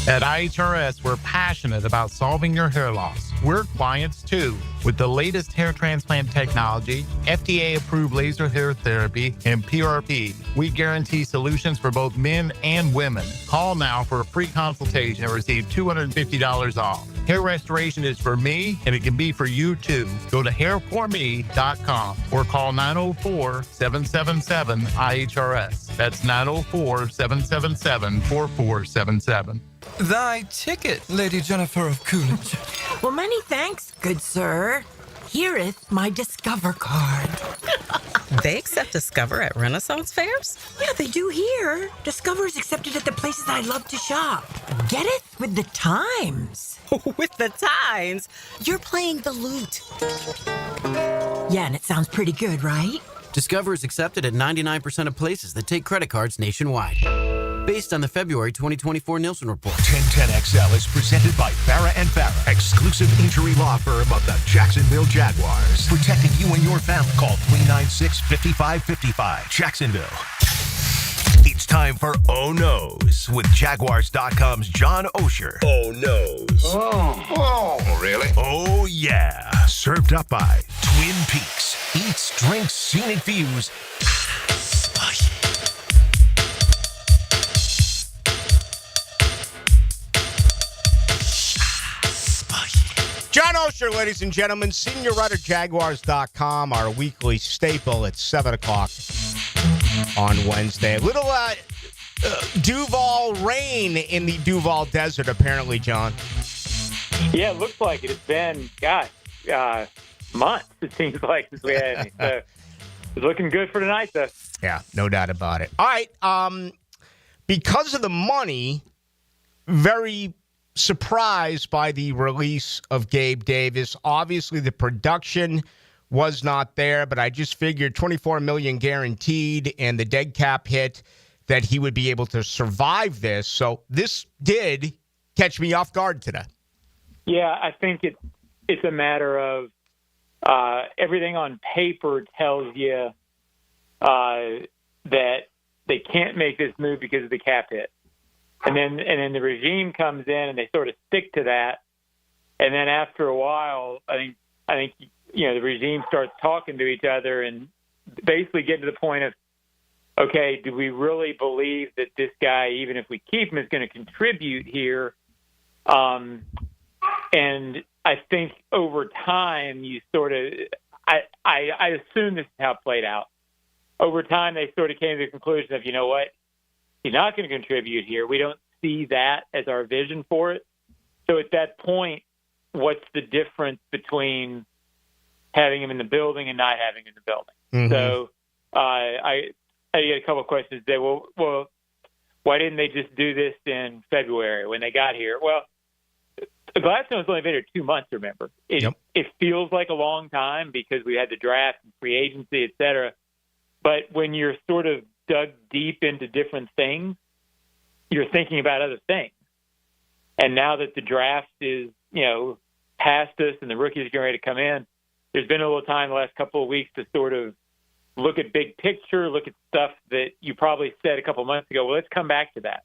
At IHRS, we're passionate about solving your hair loss. We're clients too. With the latest hair transplant technology, FDA-approved laser hair therapy, and PRP, we guarantee solutions for both men and women. Call now for a free consultation and receive $250 off. Hair restoration is for me, and it can be for you too. Go to hairforme.com or call 904-777-IHRS. That's 904-777-4477. Thy ticket, Lady Jennifer of Coolidge. Well, many thanks, good sir. Hereeth my Discover card. They accept Discover at Renaissance fairs? Yeah, they do here. Discover is accepted at the places I love to shop. Get it? With the times. With the times? You're playing the lute. Yeah, and it sounds pretty good, right? Discover is accepted at 99% of places that take credit cards nationwide. Based on the February 2024 Nielsen report. 1010XL is presented by Farah & Farah, exclusive injury law firm of the Jacksonville Jaguars. Protecting you and your family. Call 396-5555. Jacksonville. It's time for Oh No's with Jaguars.com's John Oehser. Oh No's. Oh, really? Oh yeah. Served up by Twin Peaks. Eats, drinks, scenic views. John Oehser, ladies and gentlemen, senior writer, Jaguars.com, our weekly staple at 7 o'clock on Wednesday. A little Duval rain in the Duval Desert, apparently, John. Yeah, it looks like it. It's been, months, it seems like, since we had any. So it's looking good for tonight, though. Yeah, no doubt about it. All right, because of the money, very surprised by the release of Gabe Davis. Obviously, the production was not there, but I just figured $24 million guaranteed and the dead cap hit that he would be able to survive this. So this did catch me off guard today. Yeah, I think it's a matter of everything on paper tells you that they can't make this move because of the cap hit. And then the regime comes in and they sort of stick to that. And then after a while, I think the regime starts talking to each other and basically get to the point of, okay, do we really believe that this guy, even if we keep him, is going to contribute here? And I think over time, you sort of, I assume this is how it played out. Over time, they sort of came to the conclusion of, you know what? He's not going to contribute here. We don't see that as our vision for it. So at that point, what's the difference between having him in the building and not having him in the building? Mm-hmm. So I get a couple of questions there. Well, why didn't they just do this in February when they got here? Well, Gladstone's only been here 2 months, remember. It feels like a long time because we had the draft and free agency, et cetera. But when you're sort of dug deep into different things, you're thinking about other things. And now that the draft is, past us and the rookies are getting ready to come in, there's been a little time the last couple of weeks to sort of look at big picture, look at stuff that you probably said a couple of months ago. Well, let's come back to that.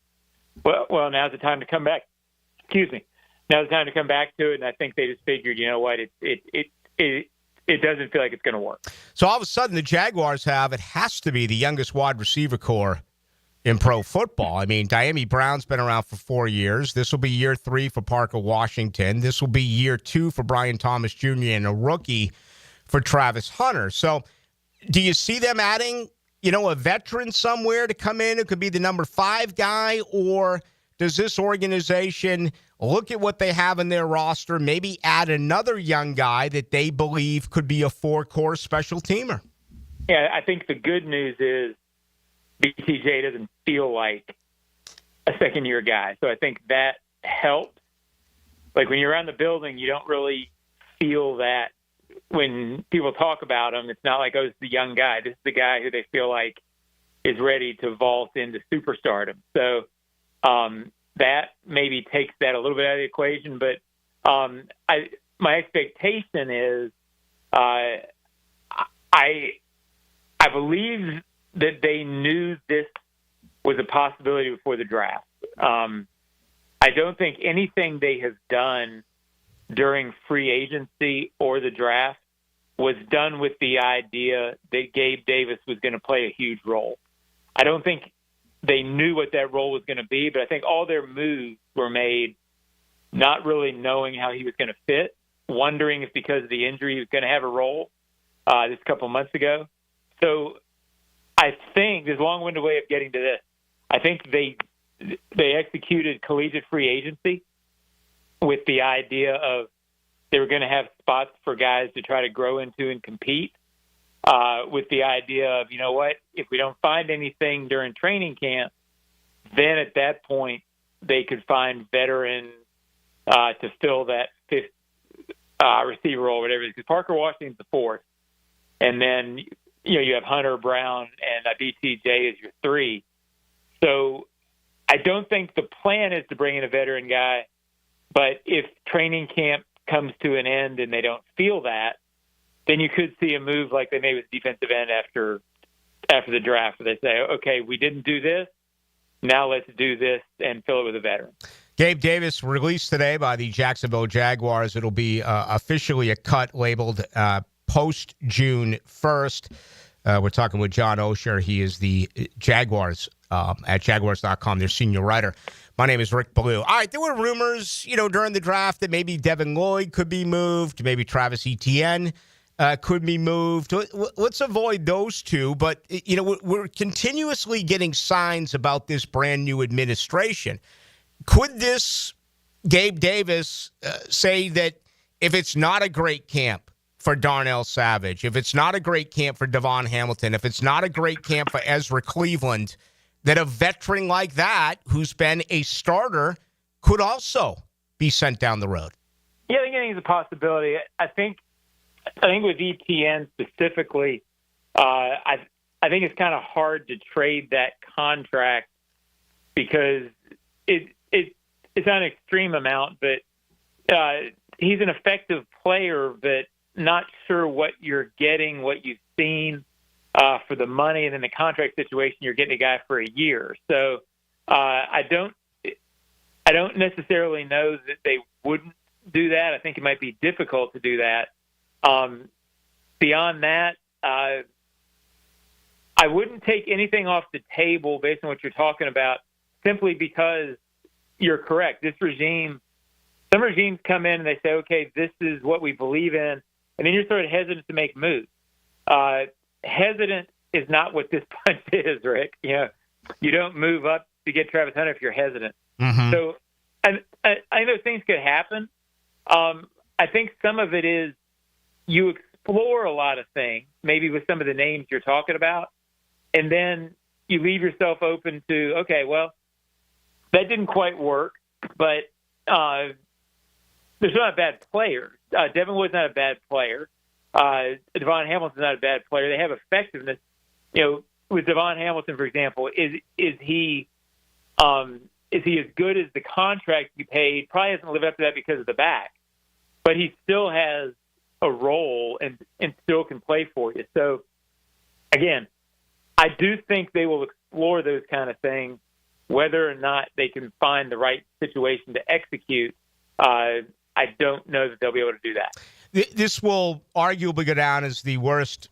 Well, now's the time to come back. Excuse me. Now's the time to come back to it. And I think they just figured, you know what, it doesn't feel like it's going to work. So all of a sudden, the Jaguars it has to be the youngest wide receiver core in pro football. I mean, Diami Brown's been around for 4 years. This will be year 3 for Parker Washington. This will be year 2 for Brian Thomas Jr. and a rookie for Travis Hunter. So do you see them adding, a veteran somewhere to come in who could be the number 5 guy, or does this organization look at what they have in their roster, maybe add another young guy that they believe could be a 4-core special teamer? Yeah, I think the good news is BTJ doesn't feel like a second-year guy. So I think that helps. Like when you're around the building, you don't really feel that when people talk about him. It's not like, oh, it's the young guy. This is the guy who they feel like is ready to vault into superstardom. So that maybe takes that a little bit out of the equation. But my expectation is I believe that they knew this was a possibility before the draft. I don't think anything they have done during free agency or the draft was done with the idea that Gabe Davis was going to play a huge role. I don't think they knew what that role was going to be, but I think all their moves were made not really knowing how he was going to fit, wondering if because of the injury he was going to have a role this couple months ago. So I think there's a long-winded way of getting to this. I think they executed collegiate free agency with the idea of they were going to have spots for guys to try to grow into and compete, with the idea of, you know what, if we don't find anything during training camp, then at that point they could find veterans to fill that fifth receiver role, whatever it is. Because Parker Washington's the fourth, and then you have Hunter Brown and BTJ as your three. So I don't think the plan is to bring in a veteran guy, but if training camp comes to an end and they don't feel that, then you could see a move like they made with defensive end after the draft, where they say, okay, we didn't do this, now let's do this and fill it with a veteran. Gabe Davis released today by the Jacksonville Jaguars. It'll be officially a cut labeled post-June 1st. We're talking with John Oehser. He is the Jaguars at Jaguars.com, their senior writer. My name is Rick Ballou. All right, there were rumors, during the draft that maybe Devin Lloyd could be moved, maybe Travis Etienne could be moved. Let's avoid those two. But, we're continuously getting signs about this brand new administration. Could this Gabe Davis say that if it's not a great camp for Darnell Savage, if it's not a great camp for Devon Hamilton, if it's not a great camp for Ezra Cleveland, that a veteran like that who's been a starter could also be sent down the road? Yeah, I think it's a possibility. I think with ETN specifically, I think it's kind of hard to trade that contract because it's not an extreme amount, but he's an effective player, but not sure what you're getting, what you've seen for the money, and then the contract situation, you're getting a guy for a year. So I don't necessarily know that they wouldn't do that. I think it might be difficult to do that. Beyond that, I wouldn't take anything off the table based on what you're talking about, simply because you're correct. Some regimes come in and they say, okay, this is what we believe in, and then you're sort of hesitant to make moves. Hesitant is not what this bunch is, Rick. You don't move up to get Travis Hunter if you're hesitant. Mm-hmm. So I know things could happen. I think some of it is you explore a lot of things, maybe with some of the names you're talking about, and then you leave yourself open to, okay, well, that didn't quite work, but there's not bad players. Devin Wood's not a bad player. Devon Hamilton's not a bad player. They have effectiveness. With Devon Hamilton, for example, is he as good as the contract you paid? Probably hasn't lived up to that because of the back, but he still has a role and still can play for you. So, again, I do think they will explore those kind of things. Whether or not they can find the right situation to execute, I don't know that they'll be able to do that. This will arguably go down as the worst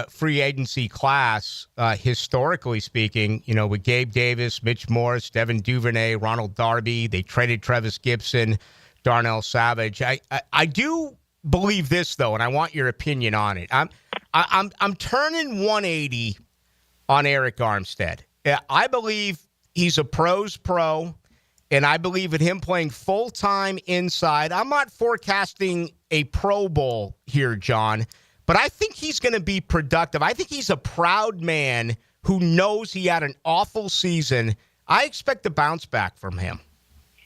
free agency class, historically speaking, with Gabe Davis, Mitch Morse, Devin Duvernay, Ronald Darby. They traded Travis Gibson, Darnell Savage. I do believe this, though, and I want your opinion on it. I'm turning 180 on Arik Armstead. I believe he's a pro's pro, and I believe in him playing full-time inside. I'm not forecasting a Pro Bowl here, John, but I think he's going to be productive. I think he's a proud man who knows he had an awful season. I expect a bounce back from him.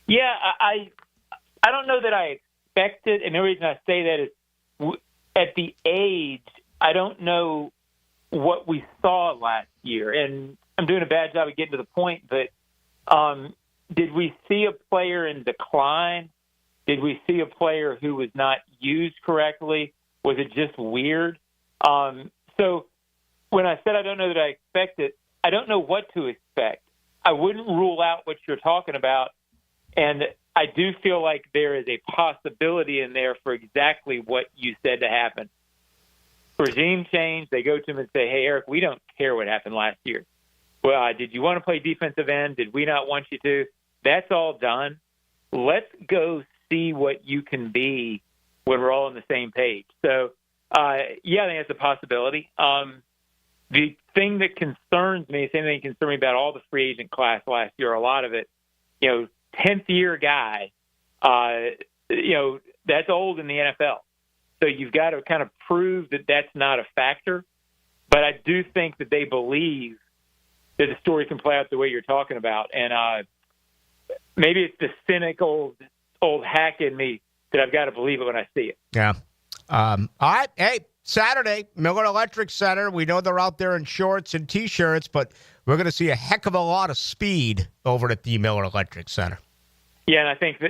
Yeah, I don't know that I expect it, and the reason I say that is at the age, I don't know what we saw last year, and I'm doing a bad job of getting to the point, but did we see a player in decline? Did we see a player who was not used correctly? Was it just weird? So when I said I don't know that I expect it, I don't know what to expect. I wouldn't rule out what you're talking about, and I do feel like there is a possibility in there for exactly what you said to happen. Regime change, they go to him and say, hey, Arik, we don't care what happened last year. Well, did you want to play defensive end? Did we not want you to? That's all done. Let's go see what you can be when we're all on the same page. So, yeah, I think that's a possibility. The thing that concerns me, same thing that concerned me about all the free agent class last year, a lot of it, 10th year guy, that's old in the NFL. So you've got to kind of prove that that's not a factor. But I do think that they believe that the story can play out the way you're talking about. And maybe it's the cynical old hack in me that I've got to believe it when I see it. Yeah. All right. Hey, Saturday, Miller Electric Center. We know they're out there in shorts and T-shirts, but we're going to see a heck of a lot of speed over at the Miller Electric Center. Yeah, and I think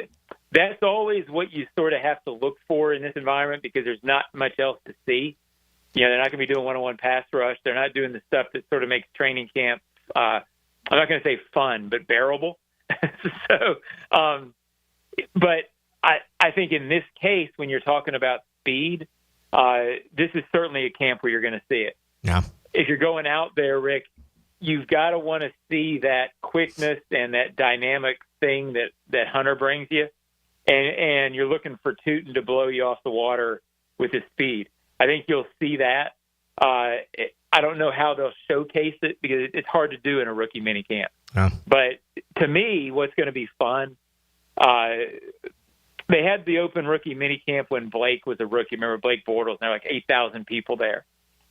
that's always what you sort of have to look for in this environment because there's not much else to see. They're not going to be doing one-on-one pass rush. They're not doing the stuff that sort of makes training camp, I'm not going to say fun, but bearable. So, but I think in this case, when you're talking about speed, this is certainly a camp where you're going to see it. Yeah. If you're going out there, Rick, you've got to want to see that quickness and that dynamic thing that Hunter brings you, and you're looking for Tootin to blow you off the water with his speed. I think you'll see that. I don't know how they'll showcase it because it's hard to do in a rookie minicamp. Yeah. But to me, what's going to be fun, they had the open rookie minicamp when Blake was a rookie. Remember Blake Bortles? There were like 8,000 people there.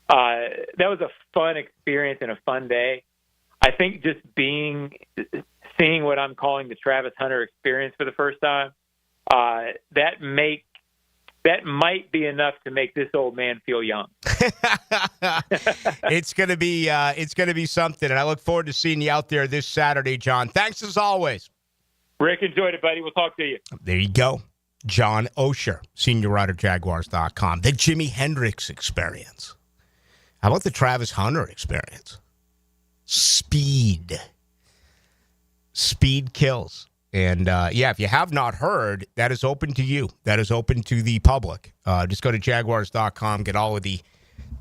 That was a fun experience and a fun day. I think just seeing what I'm calling the Travis Hunter experience for the first time, that might be enough to make this old man feel young. It's gonna be something, and I look forward to seeing you out there this Saturday, John. Thanks as always. Rick, enjoyed it, buddy. We'll talk to you. There you go. John Oehser, senior writer, Jaguars.com. The Jimi Hendrix experience. How about the Travis Hunter experience? Speed kills. And, if you have not heard, that is open to you. That is open to the public. Just go to Jaguars.com, get all of the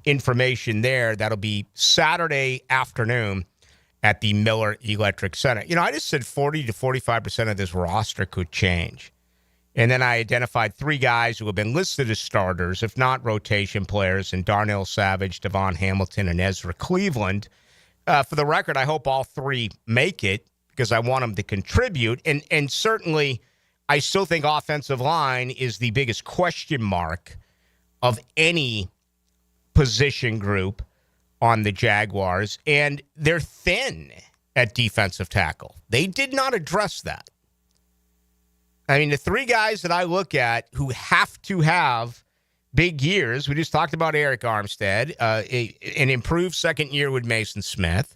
information there. That'll be Saturday afternoon at the Miller Electric Center. I just said 40 to 45% of this roster could change. And then I identified three guys who have been listed as starters, if not rotation players, and Darnell Savage, Devon Hamilton, and Ezra Cleveland. For the record, I hope all three make it, because I want them to contribute. And certainly, I still think offensive line is the biggest question mark of any position group on the Jaguars. And they're thin at defensive tackle. They did not address that. I mean, the three guys that I look at who have to have big years, we just talked about Arik Armstead, an improved second year with Mason Smith.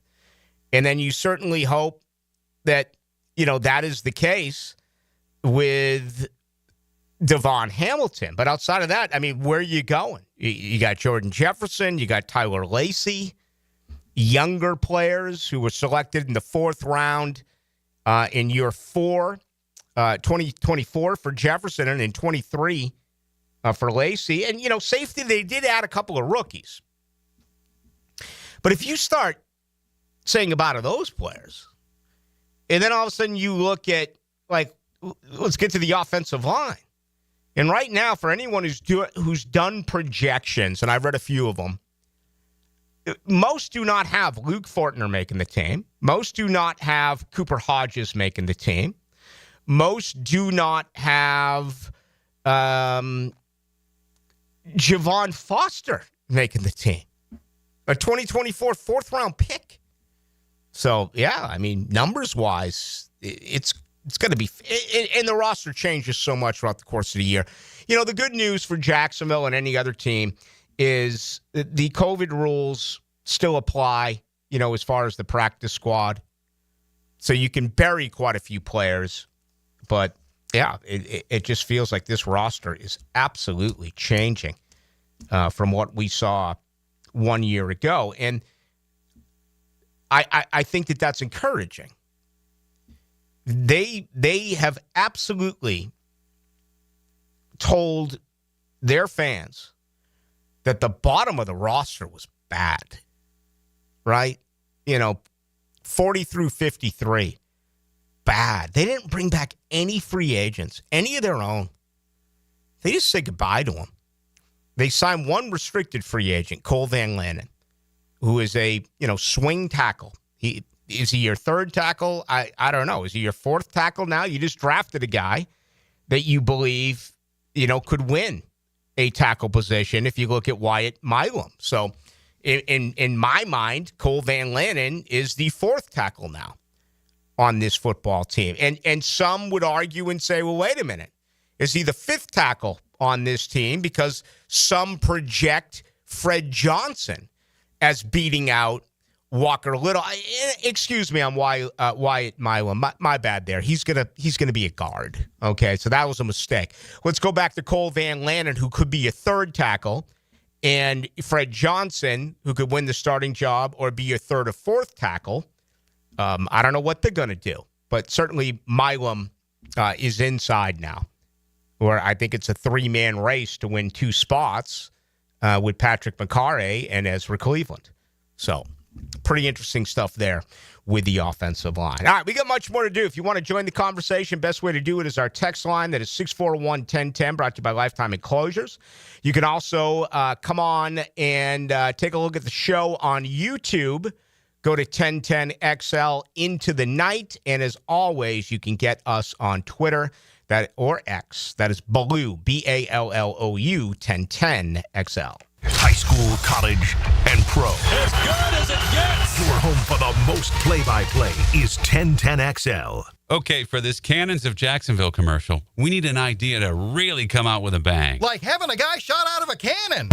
And then you certainly hope that, that is the case with Devon Hamilton. But outside of that, I mean, where are you going? You got Jordan Jefferson, you got Tyler Lacey, younger players who were selected in the fourth round in year 2024 for Jefferson, and in 23 for Lacey. And, safety, they did add a couple of rookies. But if you start saying about those players, and then all of a sudden you look at, let's get to the offensive line. And right now, for anyone who's done projections, and I've read a few of them, most do not have Luke Fortner making the team. Most do not have Cooper Hodges making the team. Most do not have Javon Foster making the team. A 2024 fourth-round pick. So, yeah, I mean, numbers-wise, it's going to be – and the roster changes so much throughout the course of the year. The good news for Jacksonville and any other team is the COVID rules still apply, as far as the practice squad. So you can bury quite a few players. But, yeah, it just feels like this roster is absolutely changing from what we saw 1 year ago. And I think that that's encouraging. They have absolutely told their fans that the bottom of the roster was bad, right? 40 through 53, bad. They didn't bring back any free agents, any of their own. They just said goodbye to them. They signed one restricted free agent, Cole Van Lanen, who is a, swing tackle. Is he your third tackle? I don't know. Is he your fourth tackle now? You just drafted a guy that you believe could win a tackle position if you look at Wyatt Milam. So in my mind, Cole Van Lannon is the fourth tackle now on this football team. And some would argue and say, well, wait a minute. Is he the fifth tackle on this team? Because some project Fred Johnson as beating out Walker Little. Excuse me on Wyatt Milam. My bad there. He's gonna be a guard. Okay, so that was a mistake. Let's go back to Cole Van Lannon, who could be a third tackle, and Fred Johnson, who could win the starting job or be your third or fourth tackle. I don't know what they're going to do, but certainly Milam is inside now, where I think it's a three-man race to win two spots with Patrick McCarray and Ezra Cleveland. So pretty interesting stuff there with the offensive line. All right, we got much more to do. If you want to join the conversation, best way to do it is our text line. That is 641-1010, brought to you by Lifetime Enclosures. You can also come on and take a look at the show on YouTube. Go to 1010XL into the night. And as always, you can get us on Twitter or X. That is Ballou, Ballou, 1010XL. High school, college, and pro. As good as it gets. Your home for the most play-by-play is 1010XL. Okay, for this Cannons of Jacksonville commercial, we need an idea to really come out with a bang. Like having a guy shot out of a cannon.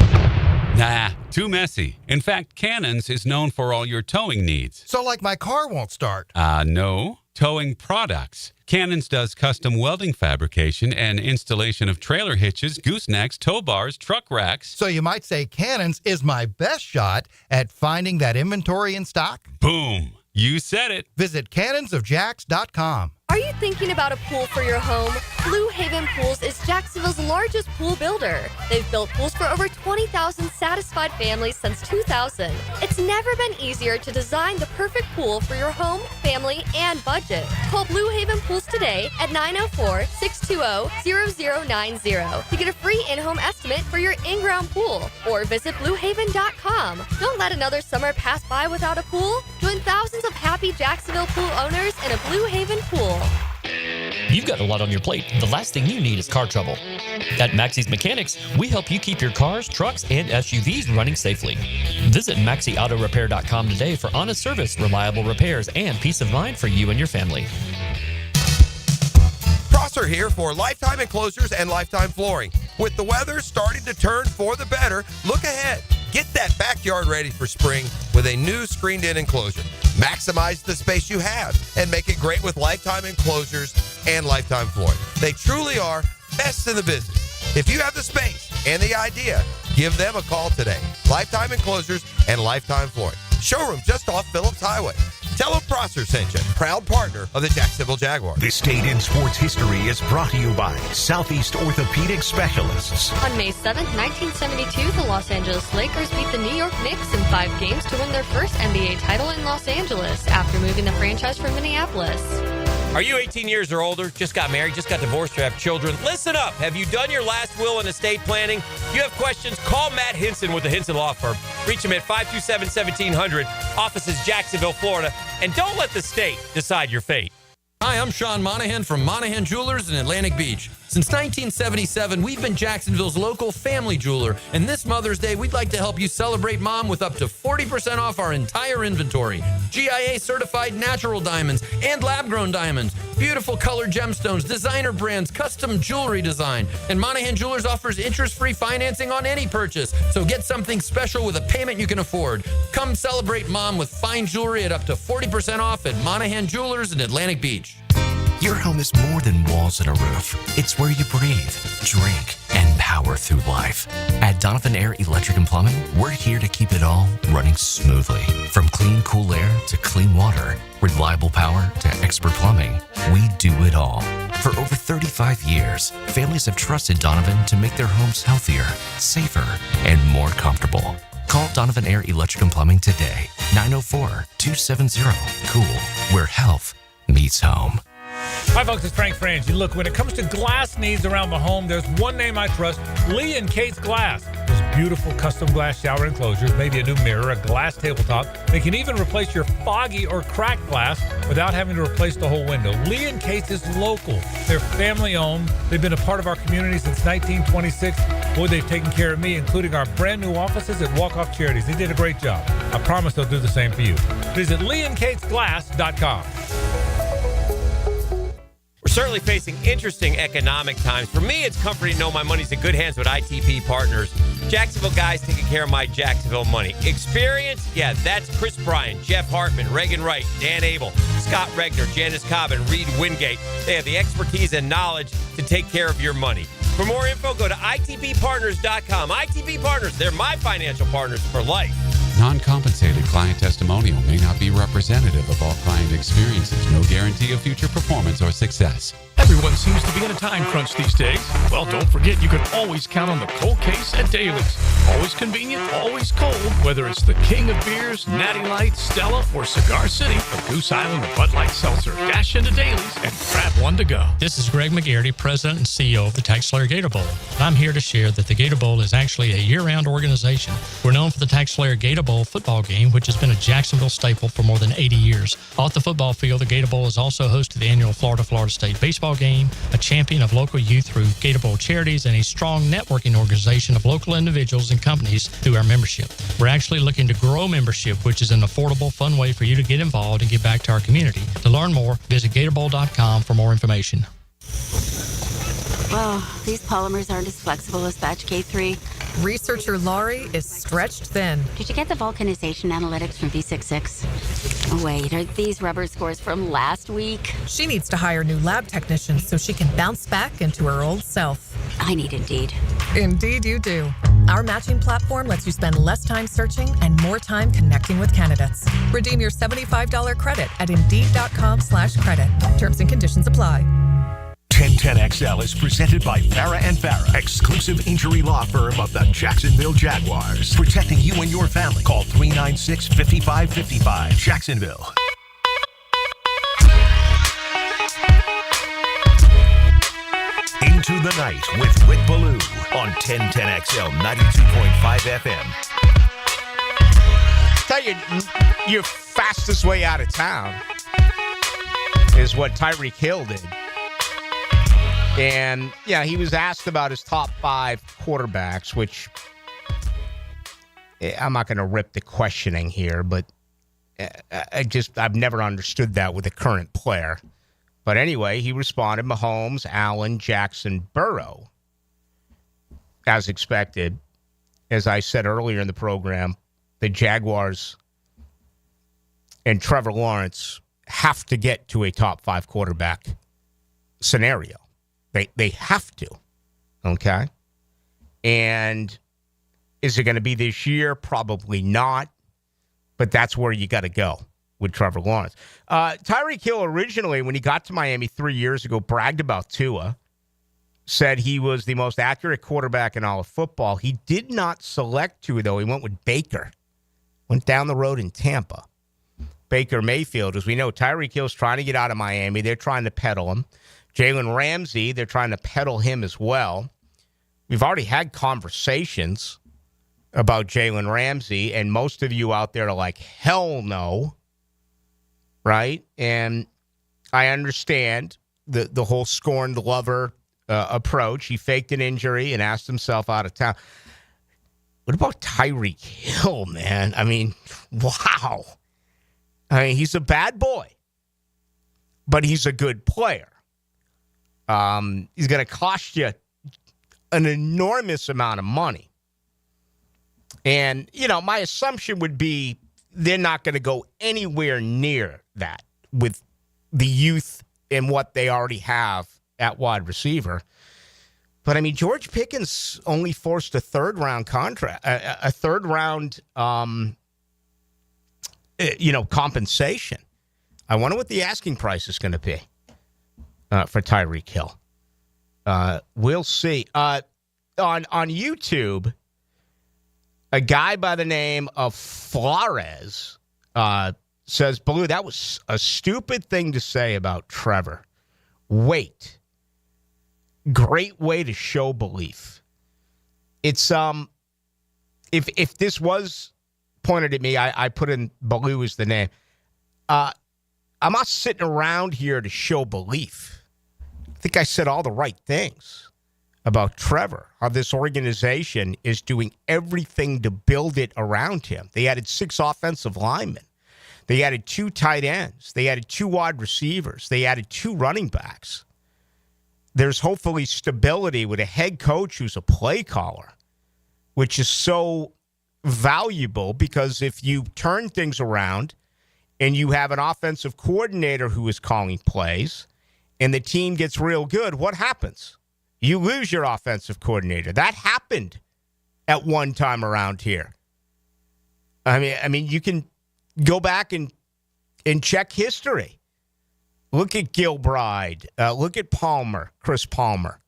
Nah, too messy. In fact, Cannons is known for all your towing needs. So like my car won't start. No. Towing products. Cannons does custom welding fabrication and installation of trailer hitches, goosenecks, tow bars, truck racks. So you might say Cannons is my best shot at finding that inventory in stock? Boom. You said it. Visit cannonsofjacks.com. Are you thinking about a pool for your home? Blue Haven Pools is Jacksonville's largest pool builder. They've built pools for over 20,000 satisfied families since 2000. It's never been easier to design the perfect pool for your home, family, and budget. Call Blue Haven Pools today at 904-620-0090 to get a free in-home estimate for your in-ground pool, or visit bluehaven.com. Don't let another summer pass by without a pool. Join thousands of happy Jacksonville pool owners in a Blue Haven pool. You've got a lot on your plate. The last thing you need is car trouble. At Maxie's Mechanics, we help you keep your cars, trucks, and SUVs running safely. Visit MaxieAutoRepair.com today for honest service, reliable repairs, and peace of mind for you and your family. Prosser here for Lifetime Enclosures and Lifetime Flooring. With the weather starting to turn for the better, look ahead. Get that backyard ready for spring with a new screened-in enclosure. Maximize the space you have and make it great with Lifetime Enclosures and Lifetime Flooring. They truly are best in the business. If you have the space and the idea, give them a call today. Lifetime Enclosures and Lifetime Flooring. Showroom just off Phillips Highway. Tell them Prosser sent you, proud partner of the Jacksonville Jaguars. This Date in Sports History is brought to you by Southeast Orthopedic Specialists. On May 7th, 1972, the Los Angeles Lakers beat the New York Knicks in 5 games to win their first NBA title in Los Angeles after moving the franchise from Minneapolis. Are you 18 years or older, just got married, just got divorced, or have children? Listen up. Have you done your last will and estate planning? If you have questions, call Matt Hinson with the Hinson Law Firm. Reach him at 527-1700, offices Jacksonville, Florida. And don't let the state decide your fate. Hi, I'm Sean Monahan from Monahan Jewelers in Atlantic Beach. Since 1977, we've been Jacksonville's local family jeweler, and this Mother's Day, we'd like to help you celebrate Mom with up to 40% off our entire inventory. GIA certified natural diamonds and lab-grown diamonds, beautiful colored gemstones, designer brands, custom jewelry design, and Monahan Jewelers offers interest-free financing on any purchase, so get something special with a payment you can afford. Come celebrate Mom with fine jewelry at up to 40% off at Monahan Jewelers in Atlantic Beach. Your home is more than walls and a roof. It's where you breathe, drink, and power through life. At Donovan Air Electric and Plumbing, we're here to keep it all running smoothly. From clean, cool air to clean water, reliable power to expert plumbing, we do it all. For over 35 years, families have trusted Donovan to make their homes healthier, safer, and more comfortable. Call Donovan Air Electric and Plumbing today, 904-270-COOL, where health meets home. Hi, folks. It's Frank Frangie. Look, when it comes to glass needs around the home, there's one name I trust, Lee and Kate's Glass. Those beautiful custom glass shower enclosures, maybe a new mirror, a glass tabletop. They can even replace your foggy or cracked glass without having to replace the whole window. Lee & Cates is local. They're family-owned. They've been a part of our community since 1926. Boy, they've taken care of me, including our brand-new offices at Walk-Off Charities. They did a great job. I promise they'll do the same for you. Visit leeandcatesglass.com. We're certainly facing interesting economic times. For me, it's comforting to know my money's in good hands with ITP Partners. Jacksonville guys taking care of my Jacksonville money. Experience? Yeah, that's Chris Bryan, Jeff Hartman, Reagan Wright, Dan Abel, Scott Regner, Janice Cobb, and Reed Wingate. They have the expertise and knowledge to take care of your money. For more info, go to itppartners.com. ITP Partners, they're my financial partners for life. Non-compensated client testimonial may not be representative of all client experiences. No guarantee of future performance or success. Everyone seems to be in a time crunch these days. Well, don't forget you can always count on the cold case at Daly's. Always convenient, always cold. Whether it's the king of beers, Natty Light, Stella, or Cigar City, or Goose Island or Bud Light Seltzer, dash into Daly's and grab one to go. This is Greg McGarity, President and CEO of the TaxSlayer Gator Bowl. I'm here to share that the Gator Bowl is actually a year-round organization. We're known for the TaxSlayer Gator Bowl football game, which has been a Jacksonville staple for more than 80 years. Off the football field, the Gator Bowl is also host to the annual Florida State baseball game, a champion of local youth through Gator Bowl charities, and a strong networking organization of local individuals and companies through our membership. We're actually looking to grow membership, which is an affordable, fun way for you to get involved and give back to our community. To learn more, visit gatorbowl.com for more information. Well, these polymers aren't as flexible as batch K3. Researcher Laurie is stretched thin. Did you get the vulcanization analytics from V66? Oh, wait, are these rubber scores from last week? She needs to hire new lab technicians so she can bounce back into her old self. I need Indeed. Indeed you do. Our matching platform lets you spend less time searching and more time connecting with candidates. Redeem your $75 credit at Indeed.com/credit. Terms and conditions apply. 1010XL is presented by Farah & Farah, exclusive injury law firm of the Jacksonville Jaguars. Protecting you and your family. Call 396-5555. Jacksonville. Into the Night with Rick Ballou on 1010XL 92.5 FM. Tell you, your fastest way out of town is what Tyreek Hill did. And, yeah, he was asked about his top 5 quarterbacks, which I'm not going to rip the questioning here, but I've never understood that with a current player. But anyway, he responded, Mahomes, Allen, Jackson, Burrow. As expected, as I said earlier in the program, the Jaguars and Trevor Lawrence have to get to a top 5 quarterback scenario. They have to, okay? And is it going to be this year? Probably not, but that's where you got to go with Trevor Lawrence. Tyreek Hill originally, when he got to Miami 3 years ago, bragged about Tua, said he was the most accurate quarterback in all of football. He did not select Tua, though. He went with Baker, went down the road in Tampa. Baker Mayfield, as we know, Tyreek Hill's trying to get out of Miami. They're trying to peddle him. Jalen Ramsey, they're trying to peddle him as well. We've already had conversations about Jalen Ramsey, and most of you out there are like, hell no, right? And I understand the whole scorned lover approach. He faked an injury and asked himself out of town. What about Tyreek Hill, man? I mean, wow. I mean, he's a bad boy, but he's a good player. He's going to cost you an enormous amount of money. And, you know, my assumption would be they're not going to go anywhere near that with the youth and what they already have at wide receiver. But, I mean, George Pickens only forced a third-round contract, a third-round, compensation. I wonder what the asking price is going to be for Tyreek Hill. We'll see. On YouTube, a guy by the name of Flores says, Ballou, that was a stupid thing to say about Trevor. Wait. Great way to show belief. It's if this was pointed at me, I put in Ballou as the name. I'm not sitting around here to show belief. I think I said all the right things about Trevor, how this organization is doing everything to build it around him. They added 6 offensive linemen. They added 2 tight ends. They added 2 wide receivers. They added 2 running backs. There's hopefully stability with a head coach who's a play caller, which is so valuable because if you turn things around and you have an offensive coordinator who is calling plays and the team gets real good, what happens? You lose your offensive coordinator. That happened at one time around here. I mean, you can go back and check history. Look at Gilbride. Look at Palmer, Chris Palmer.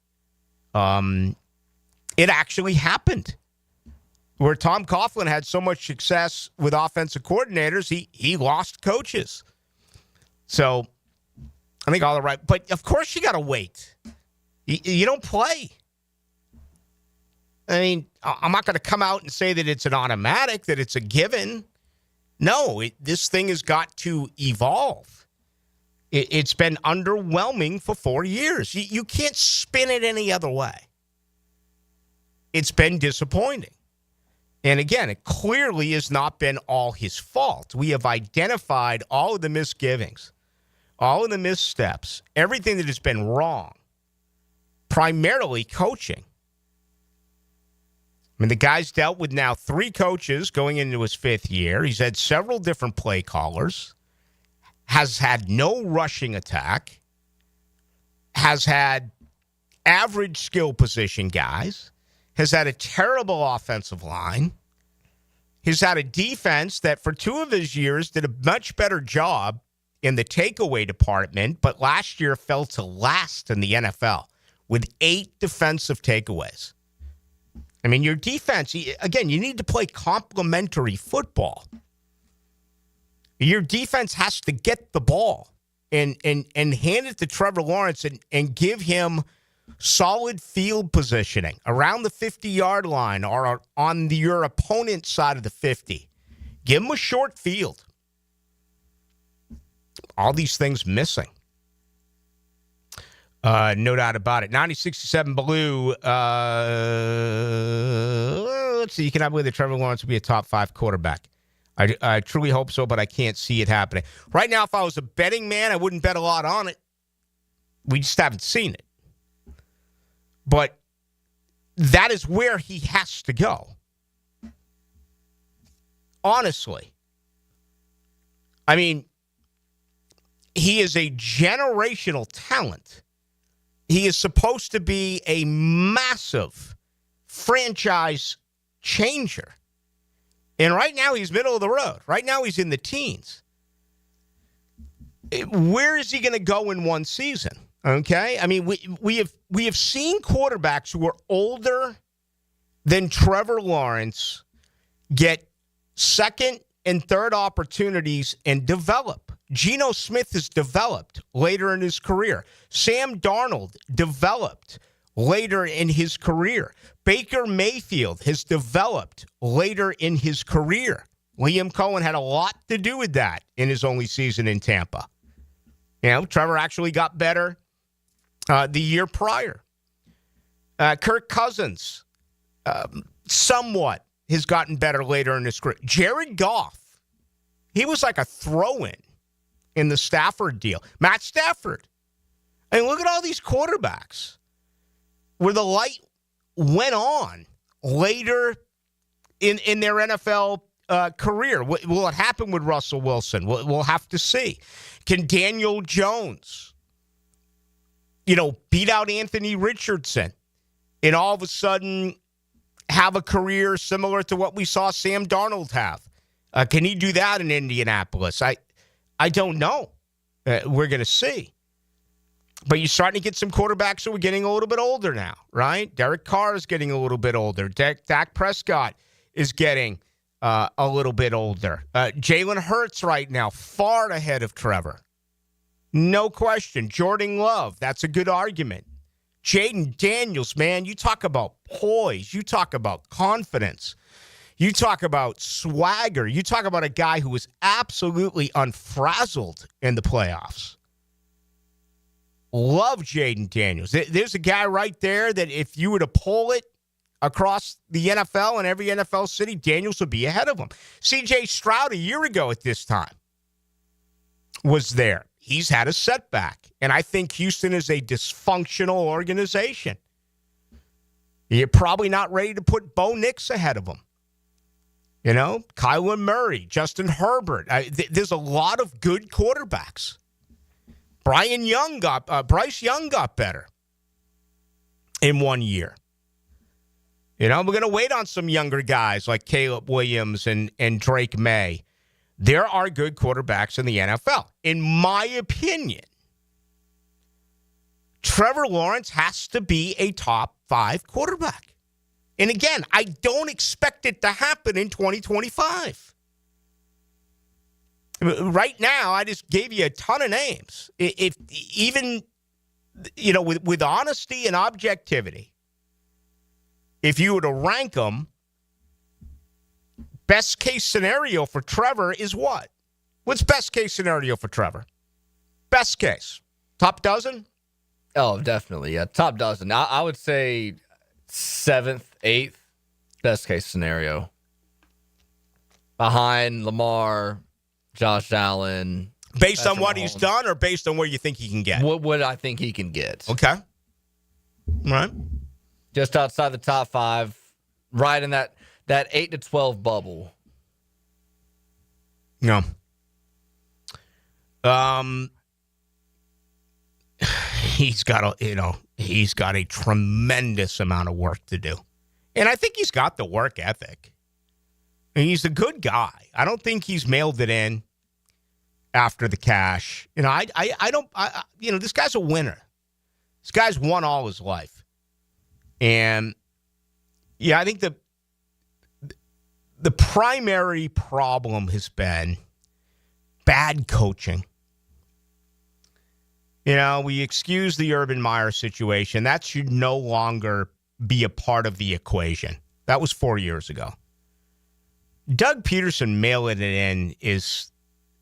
It actually happened. Where Tom Coughlin had so much success with offensive coordinators, he lost coaches. So I think all the right. But, of course, you got to wait. You don't play. I mean, I'm not going to come out and say that it's an automatic, that it's a given. No, this thing has got to evolve. It's been underwhelming for 4 years. You can't spin it any other way. It's been disappointing. And again, it clearly has not been all his fault. We have identified all of the misgivings, all of the missteps, everything that has been wrong. Primarily coaching. I mean, the guy's dealt with now 3 coaches going into his 5th year. He's had several different play callers. Has had no rushing attack. Has had average skill position guys. Has had a terrible offensive line. He's had a defense that for 2 of his years did a much better job in the takeaway department, but last year fell to last in the NFL. With 8 defensive takeaways. I mean, your defense, again, you need to play complementary football. Your defense has to get the ball and hand it to Trevor Lawrence and give him solid field positioning around the 50-yard line or on your opponent's side of the 50. Give him a short field. All these things missing. No doubt about it. 90-67 Ballou. Let's see. You cannot believe that Trevor Lawrence will be a top 5 quarterback. I truly hope so, but I can't see it happening. Right now, if I was a betting man, I wouldn't bet a lot on it. We just haven't seen it. But that is where he has to go. Honestly. I mean, he is a generational talent. He is supposed to be a massive franchise changer. And right now he's middle of the road. Right now he's in the teens. Where is he going to go in one season? Okay? I mean, we have seen quarterbacks who are older than Trevor Lawrence get second and third opportunities and develop. Geno Smith has developed later in his career. Sam Darnold developed later in his career. Baker Mayfield has developed later in his career. Liam Cohen had a lot to do with that in his only season in Tampa. You know, Trevor actually got better the year prior. Kirk Cousins somewhat has gotten better later in his career. Jared Goff, he was like a throw-in in the Stafford deal. Matt Stafford. I mean, look at all these quarterbacks where the light went on later in their NFL career. Will it happen with Russell Wilson? We'll have to see. Can Daniel Jones, beat out Anthony Richardson and all of a sudden have a career similar to what we saw Sam Darnold have? Can he do that in Indianapolis? I don't know. We're going to see. But you're starting to get some quarterbacks who are getting a little bit older now, right? Derek Carr is getting a little bit older. Dak Prescott is getting a little bit older. Jalen Hurts right now, far ahead of Trevor. No question. Jordan Love, that's a good argument. Jaden Daniels, man, you talk about poise. You talk about confidence. You talk about swagger. You talk about a guy who was absolutely unfrazzled in the playoffs. Love Jaden Daniels. There's a guy right there that if you were to poll it across the NFL and every NFL city, Daniels would be ahead of him. C.J. Stroud a year ago at this time was there. He's had a setback, and I think Houston is a dysfunctional organization. You're probably not ready to put Bo Nix ahead of him. You know, Kyler Murray, Justin Herbert. There's a lot of good quarterbacks. Bryce Young got better in 1 year. You know, we're going to wait on some younger guys like Caleb Williams and Drake May. There are good quarterbacks in the NFL. In my opinion, Trevor Lawrence has to be a top 5 quarterback. And again, I don't expect it to happen in 2025. Right now, I just gave you a ton of names. If even, you know, with honesty and objectivity, if you were to rank them, best case scenario for Trevor is what? What's best case scenario for Trevor? Best case. Top dozen? Oh, definitely. Yeah. Top dozen. I would say 7th, 8th, best case scenario. Behind Lamar, Josh Allen. Based on what he's done or based on where you think he can get? What I think he can get. Okay. All right. Just outside the top 5, right in that 8 to 12 bubble. No. He's got a tremendous amount of work to do. And I think he's got the work ethic. And he's a good guy. I don't think he's mailed it in after the cash. You know, this guy's a winner. This guy's won all his life. And yeah, I think the primary problem has been bad coaching. You know, we excuse the Urban Meyer situation. That should no longer be a part of the equation. That was 4 years ago. Doug Peterson mailing it in is,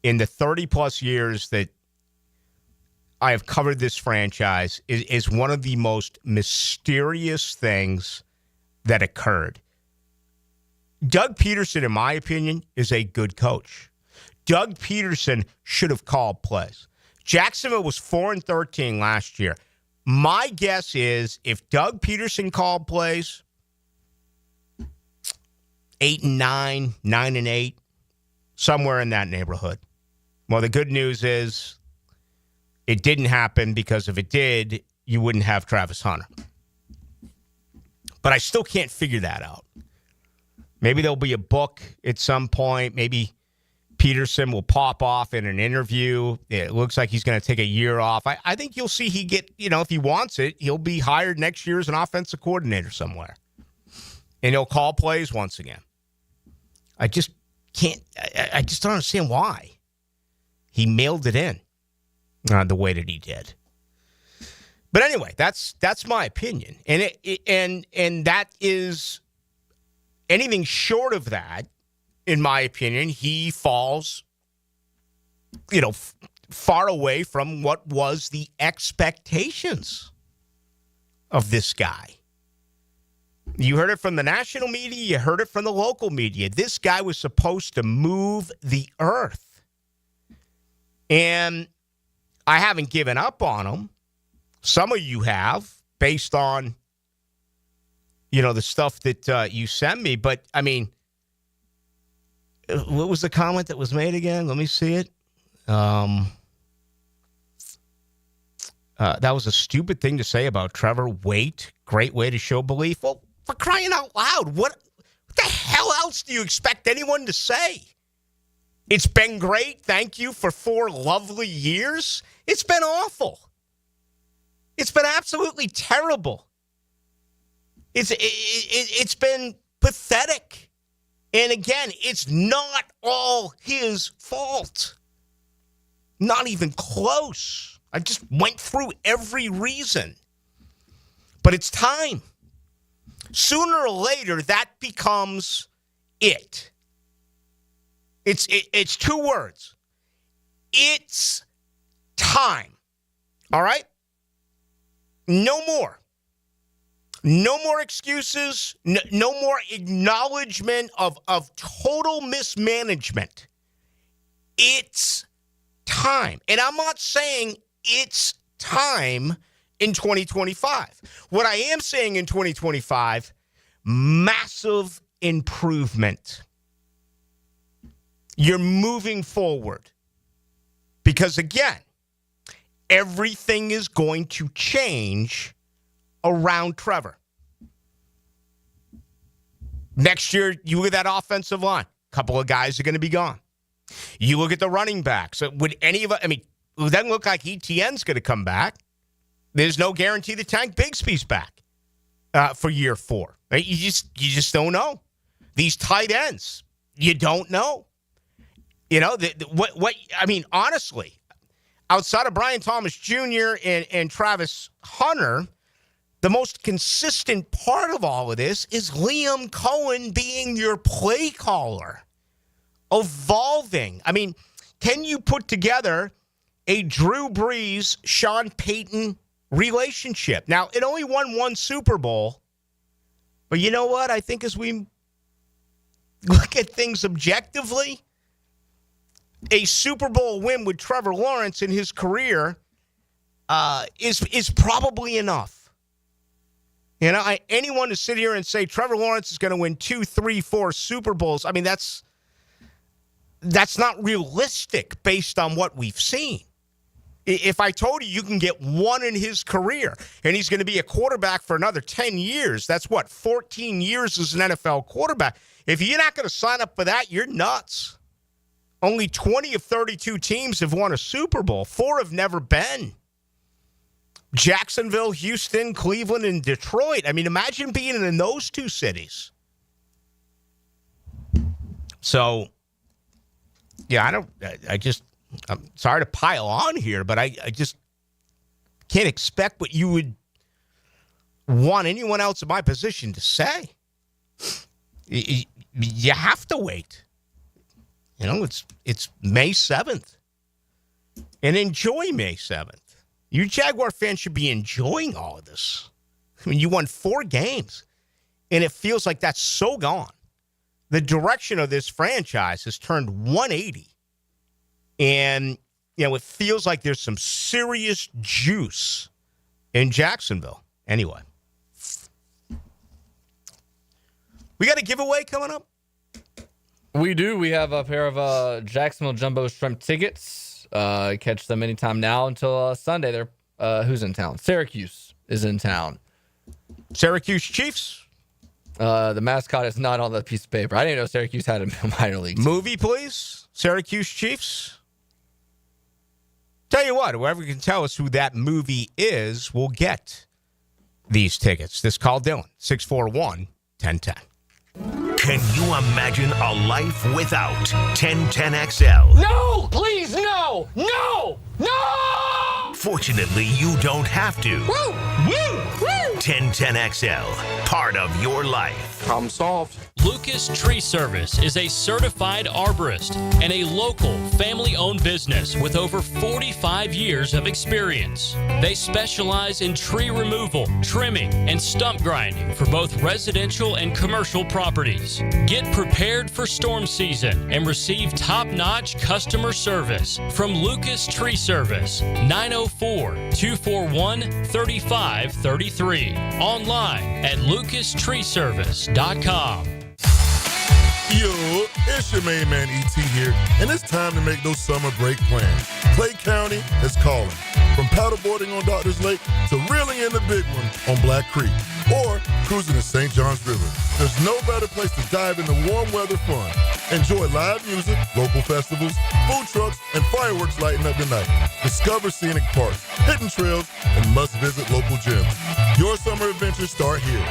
in the 30-plus years that I have covered this franchise, is one of the most mysterious things that occurred. Doug Peterson, in my opinion, is a good coach. Doug Peterson should have called plays. Jacksonville was 4-13 last year. My guess is if Doug Peterson called plays, 8-9, 9-8, somewhere in that neighborhood. Well, the good news is it didn't happen, because if it did, you wouldn't have Travis Hunter. But I still can't figure that out. Maybe there'll be a book at some point. Maybe Peterson will pop off in an interview. It looks like he's going to take a year off. I think you'll see if he wants it, he'll be hired next year as an offensive coordinator somewhere. And he'll call plays once again. I just don't understand why he mailed it in the way that he did. But anyway, that's my opinion. And that is anything short of that. In my opinion, he falls, far away from what was the expectations of this guy. You heard it from the national media. You heard it from the local media. This guy was supposed to move the earth. And I haven't given up on him. Some of you have, based on, the stuff that you send me. But, I mean, what was the comment that was made again? Let me see it. That was a stupid thing to say about Trevor. Wait, great way to show belief. Well, for crying out loud, what the hell else do you expect anyone to say? It's been great. Thank you for 4 lovely years. It's been awful. It's been absolutely terrible. It's been pathetic. And again, it's not all his fault. Not even close. I just went through every reason. But it's time. Sooner or later, that becomes it. It's two words. It's time. All right? No more. No more excuses. No more acknowledgement of total mismanagement. It's time. And I'm not saying it's time in 2025. What I am saying in 2025, massive improvement. You're moving forward. Because again, everything is going to change around Trevor. Next year, you look at that offensive line. A couple of guys are going to be gone. You look at the running backs. Would any of it, it doesn't look like ETN's going to come back. There's no guarantee that Tank Bigsby's back for year 4. Right? You just don't know. These tight ends, you don't know. You know, honestly, outside of Brian Thomas Jr. and Travis Hunter, the most consistent part of all of this is Liam Cohen being your play caller, evolving. Can you put together a Drew Brees, Sean Payton relationship? Now, it only won one Super Bowl, but you know what? I think as we look at things objectively, a Super Bowl win with Trevor Lawrence in his career is probably enough. You know, anyone to sit here and say Trevor Lawrence is going to win 2, 3, 4 Super Bowls, that's not realistic based on what we've seen. If I told you can get one in his career and he's going to be a quarterback for another 10 years, that's 14 years as an NFL quarterback. If you're not going to sign up for that, you're nuts. Only 20 of 32 teams have won a Super Bowl. 4 have never been. Jacksonville, Houston, Cleveland, and Detroit. Imagine being in those 2 cities. So, yeah, I'm sorry to pile on here, but I just can't expect what you would want anyone else in my position to say. You have to wait. You know, it's May 7th. And enjoy May 7th. You Jaguar fans should be enjoying all of this. You won 4 games, and it feels like that's so gone. The direction of this franchise has turned 180. And, it feels like there's some serious juice in Jacksonville. Anyway. We got a giveaway coming up? We do. We have a pair of Jacksonville Jumbo Shrimp tickets. Catch them anytime now until Sunday. They're who's in town? Syracuse is in town. Syracuse Chiefs? The mascot is not on the piece of paper. I didn't know Syracuse had a minor league team. Movie, please. Syracuse Chiefs. Tell you what, whoever can tell us who that movie is will get these tickets. This call Dylan, 641-1010. Can you imagine a life without 1010XL? No! Please, no! No! No! Fortunately, you don't have to. Woo! Woo! Woo! 1010XL, part of your life. Problem solved. Lucas Tree Service is a certified arborist and a local family-owned business with over 45 years of experience. They specialize in tree removal, trimming, and stump grinding for both residential and commercial properties. Get prepared for storm season and receive top-notch customer service from Lucas Tree Service, 904-241-3533. Online at lucastreeservice.com. Yo, it's your main man E.T. here, and it's time to make those summer break plans. Clay County is calling. From paddleboarding on Doctors Lake to reeling in the big one on Black Creek or cruising the St. Johns River. There's no better place to dive into warm weather fun. Enjoy live music, local festivals, food trucks, and fireworks lighting up the night. Discover scenic parks, hidden trails, and must-visit local gyms. Your summer adventures start here.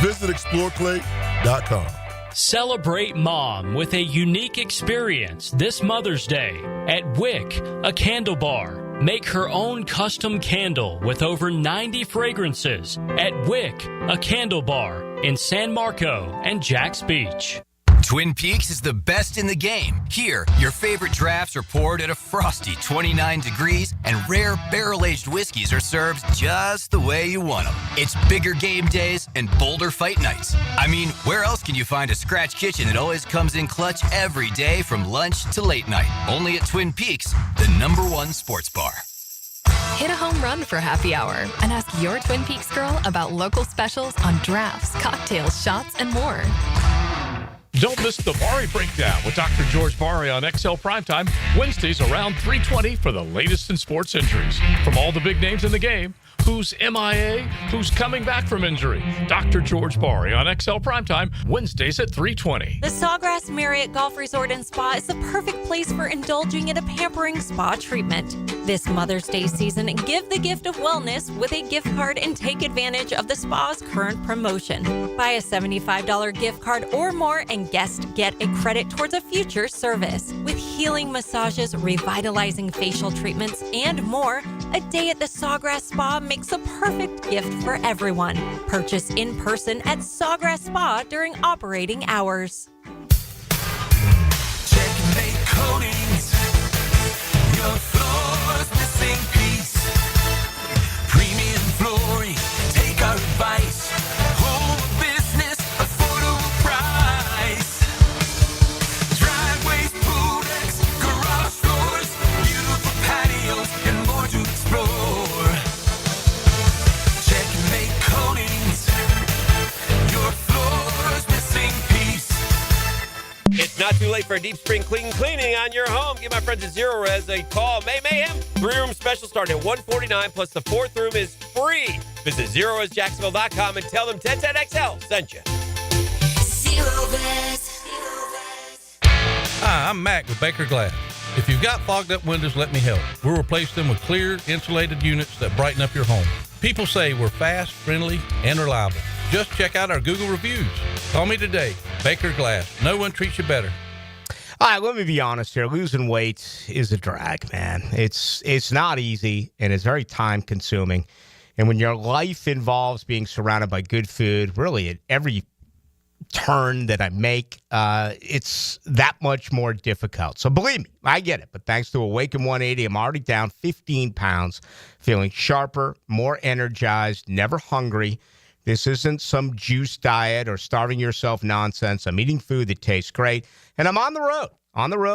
Visit exploreclay.com. Celebrate Mom with a unique experience this Mother's Day at Wick, a candle bar. Make her own custom candle with over 90 fragrances at Wick, a candle bar in San Marco and Jacks Beach. Twin Peaks is the best in the game. Here, your favorite drafts are poured at a frosty 29 degrees, and rare barrel-aged whiskeys are served just the way you want them. It's bigger game days and bolder fight nights. I mean, where else can you find a scratch kitchen that always comes in clutch every day from lunch to late night? Only at Twin Peaks, the #1 sports bar. Hit a home run for happy hour and ask your Twin Peaks girl about local specials on drafts, cocktails, shots, and more. Don't miss the Bari Breakdown with Dr. George Bari on XL Primetime, Wednesdays around 3:20 for the latest in sports injuries. From all the big names in the game, who's MIA, who's coming back from injury. Dr. George Bari on XL Primetime, Wednesdays at 3:20. The Sawgrass Marriott Golf Resort and Spa is the perfect place for indulging in a pampering spa treatment. This Mother's Day season, give the gift of wellness with a gift card and take advantage of the spa's current promotion. Buy a $75 gift card or more and guests get a credit towards a future service. With healing massages, revitalizing facial treatments, and more, a day at the Sawgrass Spa makes a perfect gift for everyone. Purchase in person at Sawgrass Spa during operating hours. Checkmate Coatings. Your floor's missing piece. Premium flooring. Take our advice. Home business, affordable price. Driveways, pool decks, garage doors, beautiful patios, and more to explore. Checkmate Coatings. Your floor's missing piece. It's not too late for a deep spring cleaning on your home. Give my friends at Zero Res a call. Mayhem. 3-room special starting at $149, plus the 4th room is free. Visit ZeroResJacksonville.com and tell them 1010XL sent you. Zero Res. Hi, I'm Mac with Baker Glass. If you've got fogged up windows, let me help. We'll replace them with clear, insulated units that brighten up your home. People say we're fast, friendly, and reliable. Just check out our Google reviews. Call me today. Baker Glass. No one treats you better. All right, let me be honest here. Losing weight is a drag, man. It's not easy, and it's very time-consuming. And when your life involves being surrounded by good food, really at every turn that I make, it's that much more difficult. So believe me, I get it. But thanks to Awaken 180, I'm already down 15 pounds, feeling sharper, more energized, never hungry. This isn't some juice diet or starving yourself nonsense. I'm eating food that tastes great, and I'm on the road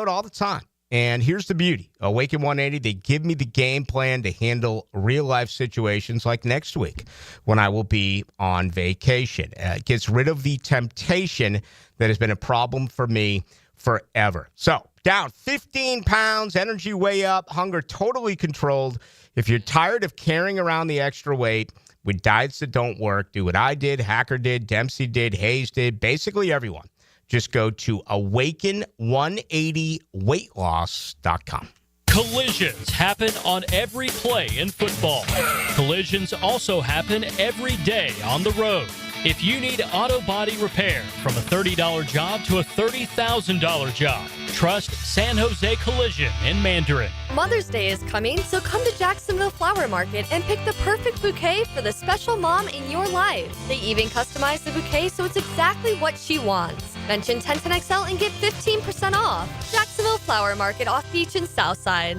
all the time. And here's the beauty. Awaken 180, they give me the game plan to handle real-life situations like next week when I will be on vacation. It gets rid of the temptation that has been a problem for me forever. So, down 15 pounds, energy way up, hunger totally controlled. If you're tired of carrying around the extra weight with diets that don't work, do what I did, Hacker did, Dempsey did, Hayes did, basically everyone. Just go to awaken180weightloss.com. Collisions happen on every play in football. Collisions also happen every day on the road. If you need auto body repair, from a $30 job to a $30,000 job, trust San Jose Collision in Mandarin. Mother's Day is coming, so come to Jacksonville Flower Market and pick the perfect bouquet for the special mom in your life. They even customize the bouquet so it's exactly what she wants. Mention 1010XL and get 15% off. Jacksonville Flower Market off Beach and Southside.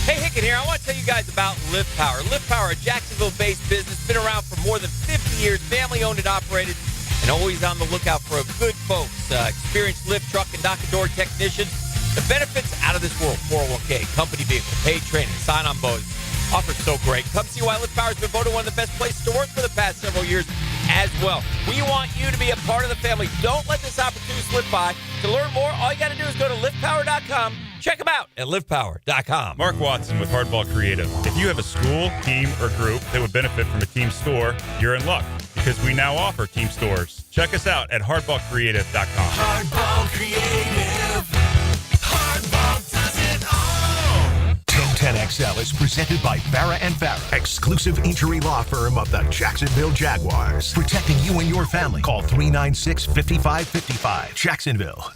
Hey, Hicken here. I want to tell you guys about Lift Power. Lift Power, a Jacksonville-based business, been around for more than 50 years, family-owned and operated, and always on the lookout for good folks, experienced lift truck and knock-and-door technicians. The benefits out of this world: 401k, company vehicle, paid training, sign-on bonus. Offers so great. Come see why Lift Power has been voted one of the best places to work for the past several years as well. We want you to be a part of the family. Don't let this opportunity slip by. To learn more, all you got to do is go to liftpower.com. Check them out at liftpower.com. Mark Watson with Hardball Creative. If you have a school, team, or group that would benefit from a team store, you're in luck because we now offer team stores. Check us out at hardballcreative.com. Hardball Creative. Hardball does it all. 1010XL is presented by Farah and Farah, exclusive injury law firm of the Jacksonville Jaguars. Protecting you and your family. Call 396-5555. Jacksonville.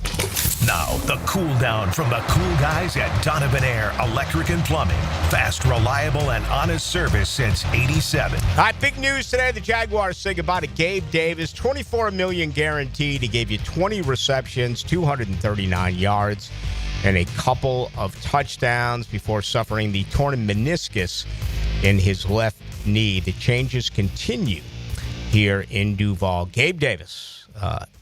Now, the cool down from the cool guys at Donovan Air Electric and Plumbing. Fast, reliable, and honest service since '87. All right, big news today. The Jaguars say goodbye to Gabe Davis. $24 million guaranteed. He gave you 20 receptions, 239 yards, and a couple of touchdowns before suffering the torn meniscus in his left knee. The changes continue here in Duval. Gabe Davis.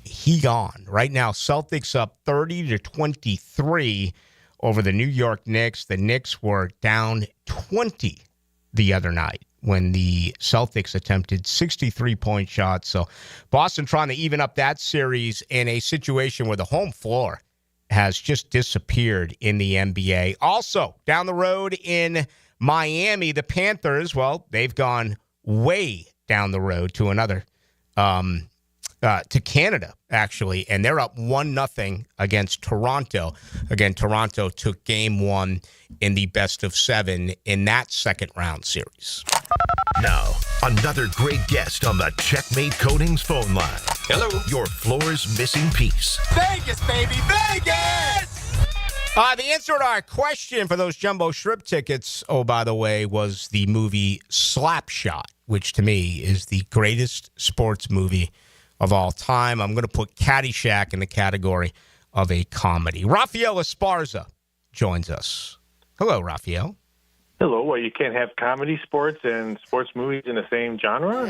He gone. Right now, Celtics up 30-23 over the New York Knicks. The Knicks were down 20 the other night when the Celtics attempted 63-point shots. So Boston trying to even up that series in a situation where the home floor has just disappeared in the NBA. Also, down the road in Miami, the Panthers, well, they've gone way down the road to another to Canada, actually, and they're up 1-0 against Toronto. Again, Toronto took game one in the best of 7 in that second round series. Now, another great guest on the Checkmate Coatings phone line. Hello. Your floor's missing piece. Vegas, baby, Vegas! The answer to our question for those jumbo shrimp tickets, oh, by the way, was the movie Slapshot, which to me is the greatest sports movie of all time. I'm going to put Caddyshack in the category of a comedy. Rafael Esparza joins us. Hello, Rafael. Hello. Well, you can't have comedy sports and sports movies in the same genre?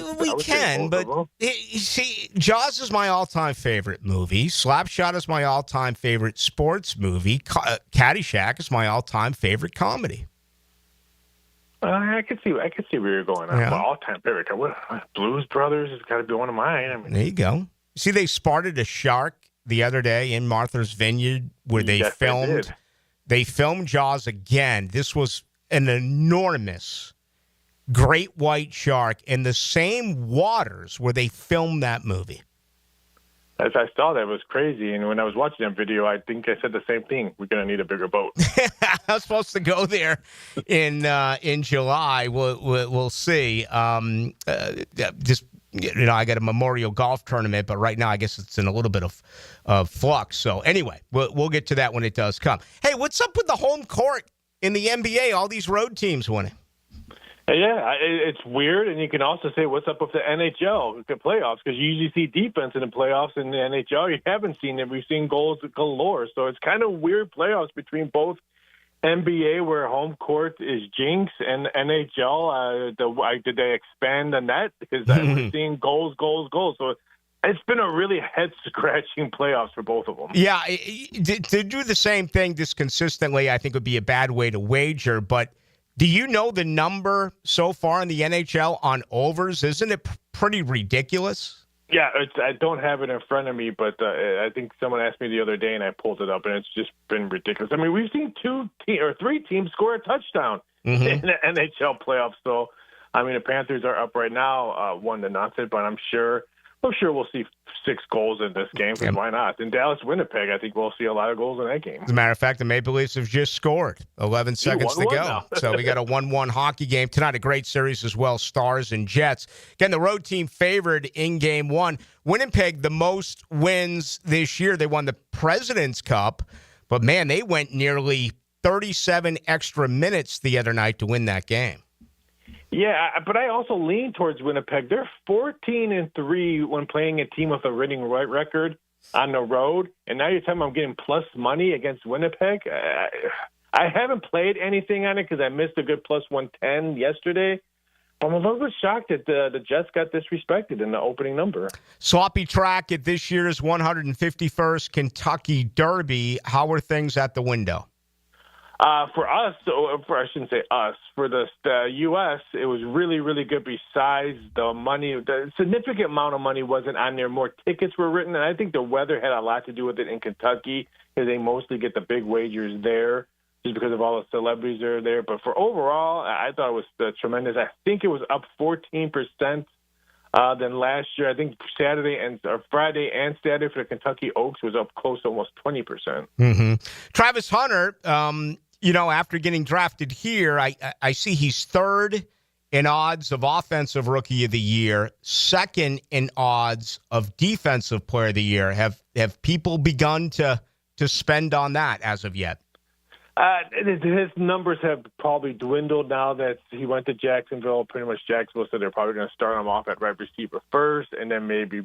We can, but you see, Jaws is my all-time favorite movie. Slapshot is my all-time favorite sports movie. Caddyshack is my all-time favorite comedy. I could see where you're going. Yeah. My all-time favorite. Blues Brothers has got to be one of mine. I mean, there you go. See, they spotted a shark the other day in Martha's Vineyard where they filmed. They filmed Jaws again. This was an enormous great white shark in the same waters where they filmed that movie. As I saw that, it was crazy. And when I was watching that video, I think I said the same thing. We're going to need a bigger boat. I was supposed to go there in July. We'll see. Just I got a Memorial Golf tournament, but right now I guess it's in a little bit of flux. So anyway, we'll get to that when it does come. Hey, what's up with the home court in the NBA? All these road teams winning. Yeah, it's weird, and you can also say what's up with the NHL, the playoffs, because you usually see defense in the playoffs. In the NHL, you haven't seen it. We've seen goals galore, so it's kind of weird playoffs between both NBA, where home court is jinx, and NHL. Did they expand the net? Because we're seeing goals. So it's been a really head-scratching playoffs for both of them. Yeah, to do the same thing this consistently, I think would be a bad way to wager, but do you know the number so far in the NHL on overs? Isn't it pretty ridiculous? Yeah, I don't have it in front of me, but I think someone asked me the other day, and I pulled it up, and it's just been ridiculous. I mean, we've seen 3 teams score a touchdown in the NHL playoffs. So, I mean, the Panthers are up right now, 1-0, but I'm sure we'll see 6 goals in this game, because why not? In Dallas-Winnipeg, I think we'll see a lot of goals in that game. As a matter of fact, the Maple Leafs have just scored 11 seconds to go. So we got a 1-1 hockey game tonight, a great series as well, Stars and Jets. Again, the road team favored in Game 1. Winnipeg, the most wins this year. They won the President's Cup, but, man, they went nearly 37 extra minutes the other night to win that game. Yeah, but I also lean towards Winnipeg. They're 14-3 when playing a team with a winning record on the road, and now you're telling me I'm getting plus money against Winnipeg? I haven't played anything on it because I missed a good plus 110 yesterday. I'm a little bit shocked that the Jets got disrespected in the opening number. Sloppy track at this year's 151st Kentucky Derby. How are things at the window? For us, I shouldn't say us, for the U.S., it was really, really good besides the money. The significant amount of money wasn't on there. More tickets were written, and I think the weather had a lot to do with it in Kentucky because they mostly get the big wagers there just because of all the celebrities that are there. But for overall, I thought it was tremendous. I think it was up 14% than last year. I think Friday and Saturday for the Kentucky Oaks was up close to almost 20%. Travis Hunter, after getting drafted here, I see he's third in odds of Offensive Rookie of the Year, second in odds of Defensive Player of the Year. Have people begun to to spend on that as of yet? His numbers have probably dwindled now that he went to Jacksonville. Pretty much Jacksonville said they're probably going to start him off at right receiver first and then maybe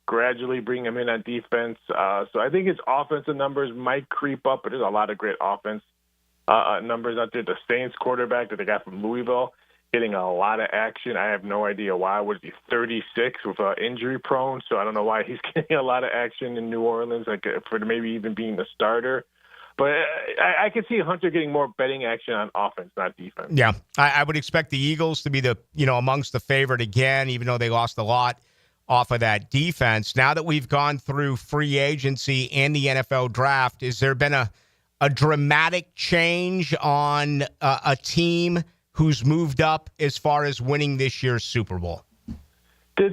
gradually bring him in on defense. So I think his offensive numbers might creep up, but there's a lot of great offense numbers out there. The Saints quarterback that they got from Louisville getting a lot of action. I have no idea why. Was he 36 with injury prone? So I don't know why he's getting a lot of action in New Orleans, like for maybe even being the starter. But I could see Hunter getting more betting action on offense, not defense. Yeah, I would expect the Eagles to be amongst the favorite again, even though they lost a lot off of that defense. Now that we've gone through free agency and the NFL draft, has there been a dramatic change on a team who's moved up as far as winning this year's Super Bowl? I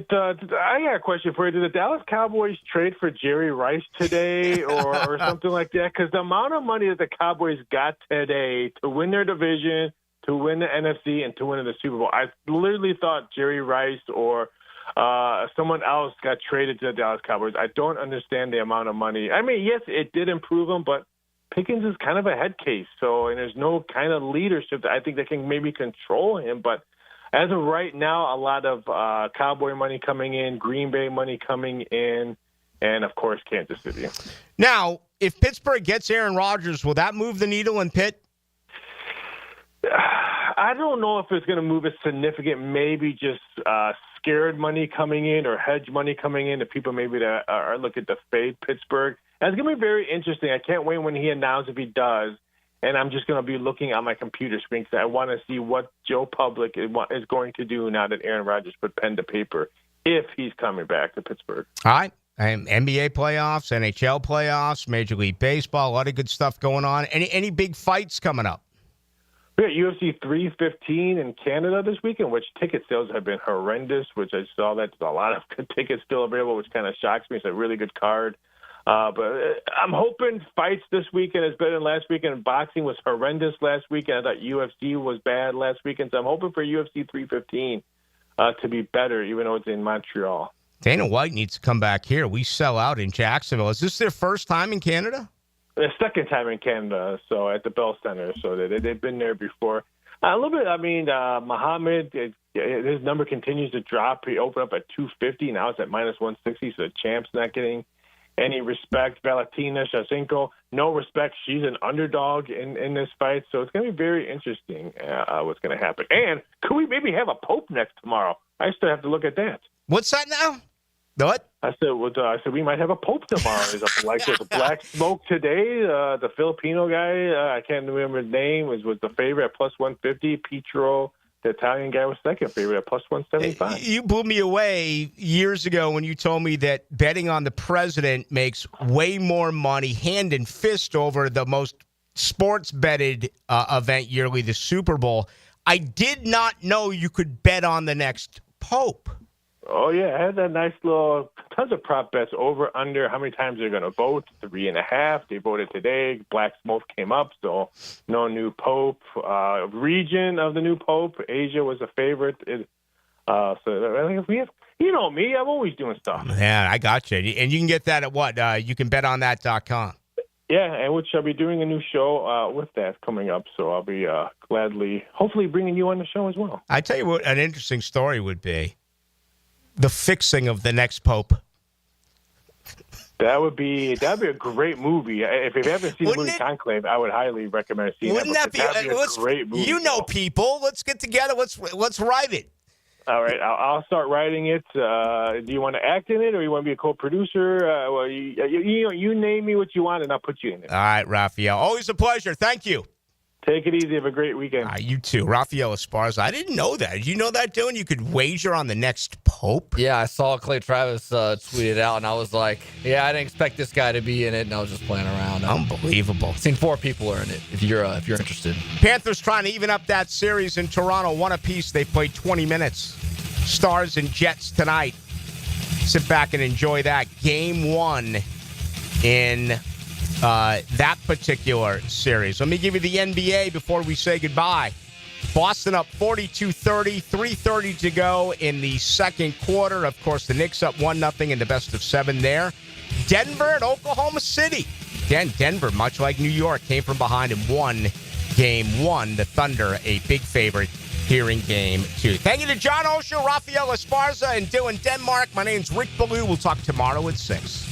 got a question for you. Did the Dallas Cowboys trade for Jerry Rice today or something like that? Because the amount of money that the Cowboys got today to win their division, to win the NFC, and to win the Super Bowl, I literally thought Jerry Rice or someone else got traded to the Dallas Cowboys. I don't understand the amount of money. I mean, yes, it did improve them, but Pickens is kind of a head case. And there's no kind of leadership that I think that can maybe control him. But as of right now, a lot of Cowboy money coming in, Green Bay money coming in, and, of course, Kansas City. Now, if Pittsburgh gets Aaron Rodgers, will that move the needle in Pitt? I don't know if it's going to move a significant, maybe just scared money coming in or hedge money coming in to people maybe that are looking to fade Pittsburgh. And it's going to be very interesting. I can't wait when he announces if he does. And I'm just going to be looking on my computer screen because I want to see what Joe Public is going to do now that Aaron Rodgers put pen to paper if he's coming back to Pittsburgh. All right. NBA playoffs, NHL playoffs, Major League Baseball, a lot of good stuff going on. Any big fights coming up? We got UFC 315 in Canada this weekend, which ticket sales have been horrendous, which I saw that there's a lot of good tickets still available, which kind of shocks me. It's a really good card. But I'm hoping fights this weekend is better than last weekend. Boxing was horrendous last weekend. I thought UFC was bad last weekend. So I'm hoping for UFC 315 to be better, even though it's in Montreal. Dana White needs to come back here. We sell out in Jacksonville. Is this their first time in Canada? The second time in Canada, so at the Bell Center. So they've been there before. A little bit, Muhammad, his number continues to drop. He opened up at 250. Now it's at minus 160, so the champ's not getting any respect. Valentina Shevchenko, no respect. She's an underdog in this fight. So it's going to be very interesting what's going to happen. And could we maybe have a Pope next tomorrow? I still have to look at that. What's that now? What? I said we might have a Pope tomorrow. There's a black smoke today. The Filipino guy, I can't remember his name, was the favorite at plus 150. Pietro, the Italian guy, was second favorite at plus 175. You blew me away years ago when you told me that betting on the president makes way more money, hand and fist, over the most sports betted event yearly, the Super Bowl. I did not know you could bet on the next Pope. Oh, yeah. I had that nice little tons of prop bets over, under, how many times they're going to vote, 3.5. They voted today. Black smoke came up, so no new Pope. Region of the new Pope, Asia was a favorite. So I think if we have, you know me, I'm always doing stuff. Yeah, I got you. And you can get that at what? You can betonThat.com. Yeah, and which I'll be doing a new show with that coming up, so I'll be hopefully bringing you on the show as well. I tell you what an interesting story would be. The fixing of the next Pope. That'd be a great movie. If you haven't seen the movie Conclave, I would highly recommend seeing it. Wouldn't that be a great movie? You know, people. Let's get together. Let's write it. All right, I'll start writing it. Do you want to act in it, or you want to be a co-producer? Well, you name me what you want, and I'll put you in it. All right, Raphael. Always a pleasure. Thank you. Take it easy. Have a great weekend. You too. Raphael Esparza. I didn't know that. Did you know that, Dylan? You could wager on the next Pope? Yeah, I saw Clay Travis tweet it out, and I was like, yeah, I didn't expect this guy to be in it, and I was just playing around. Unbelievable. I've seen 4 people are in it, if you're interested. Panthers trying to even up that series in Toronto. One apiece. They played 20 minutes. Stars and Jets tonight. Sit back and enjoy that. Game 1 in that particular series. Let me give you the NBA before we say goodbye. Boston up 42-30, 3:30 to go in the second quarter. Of course, the Knicks up 1-0 in the best of 7 there. Denver at Oklahoma City. Again, Denver, much like New York, came from behind and won game 1. The Thunder, a big favorite here in game 2. Thank you to John Oehser, Rafael Esparza, and Dylan Denmark. My name's Rick Ballou. We'll talk tomorrow at 6.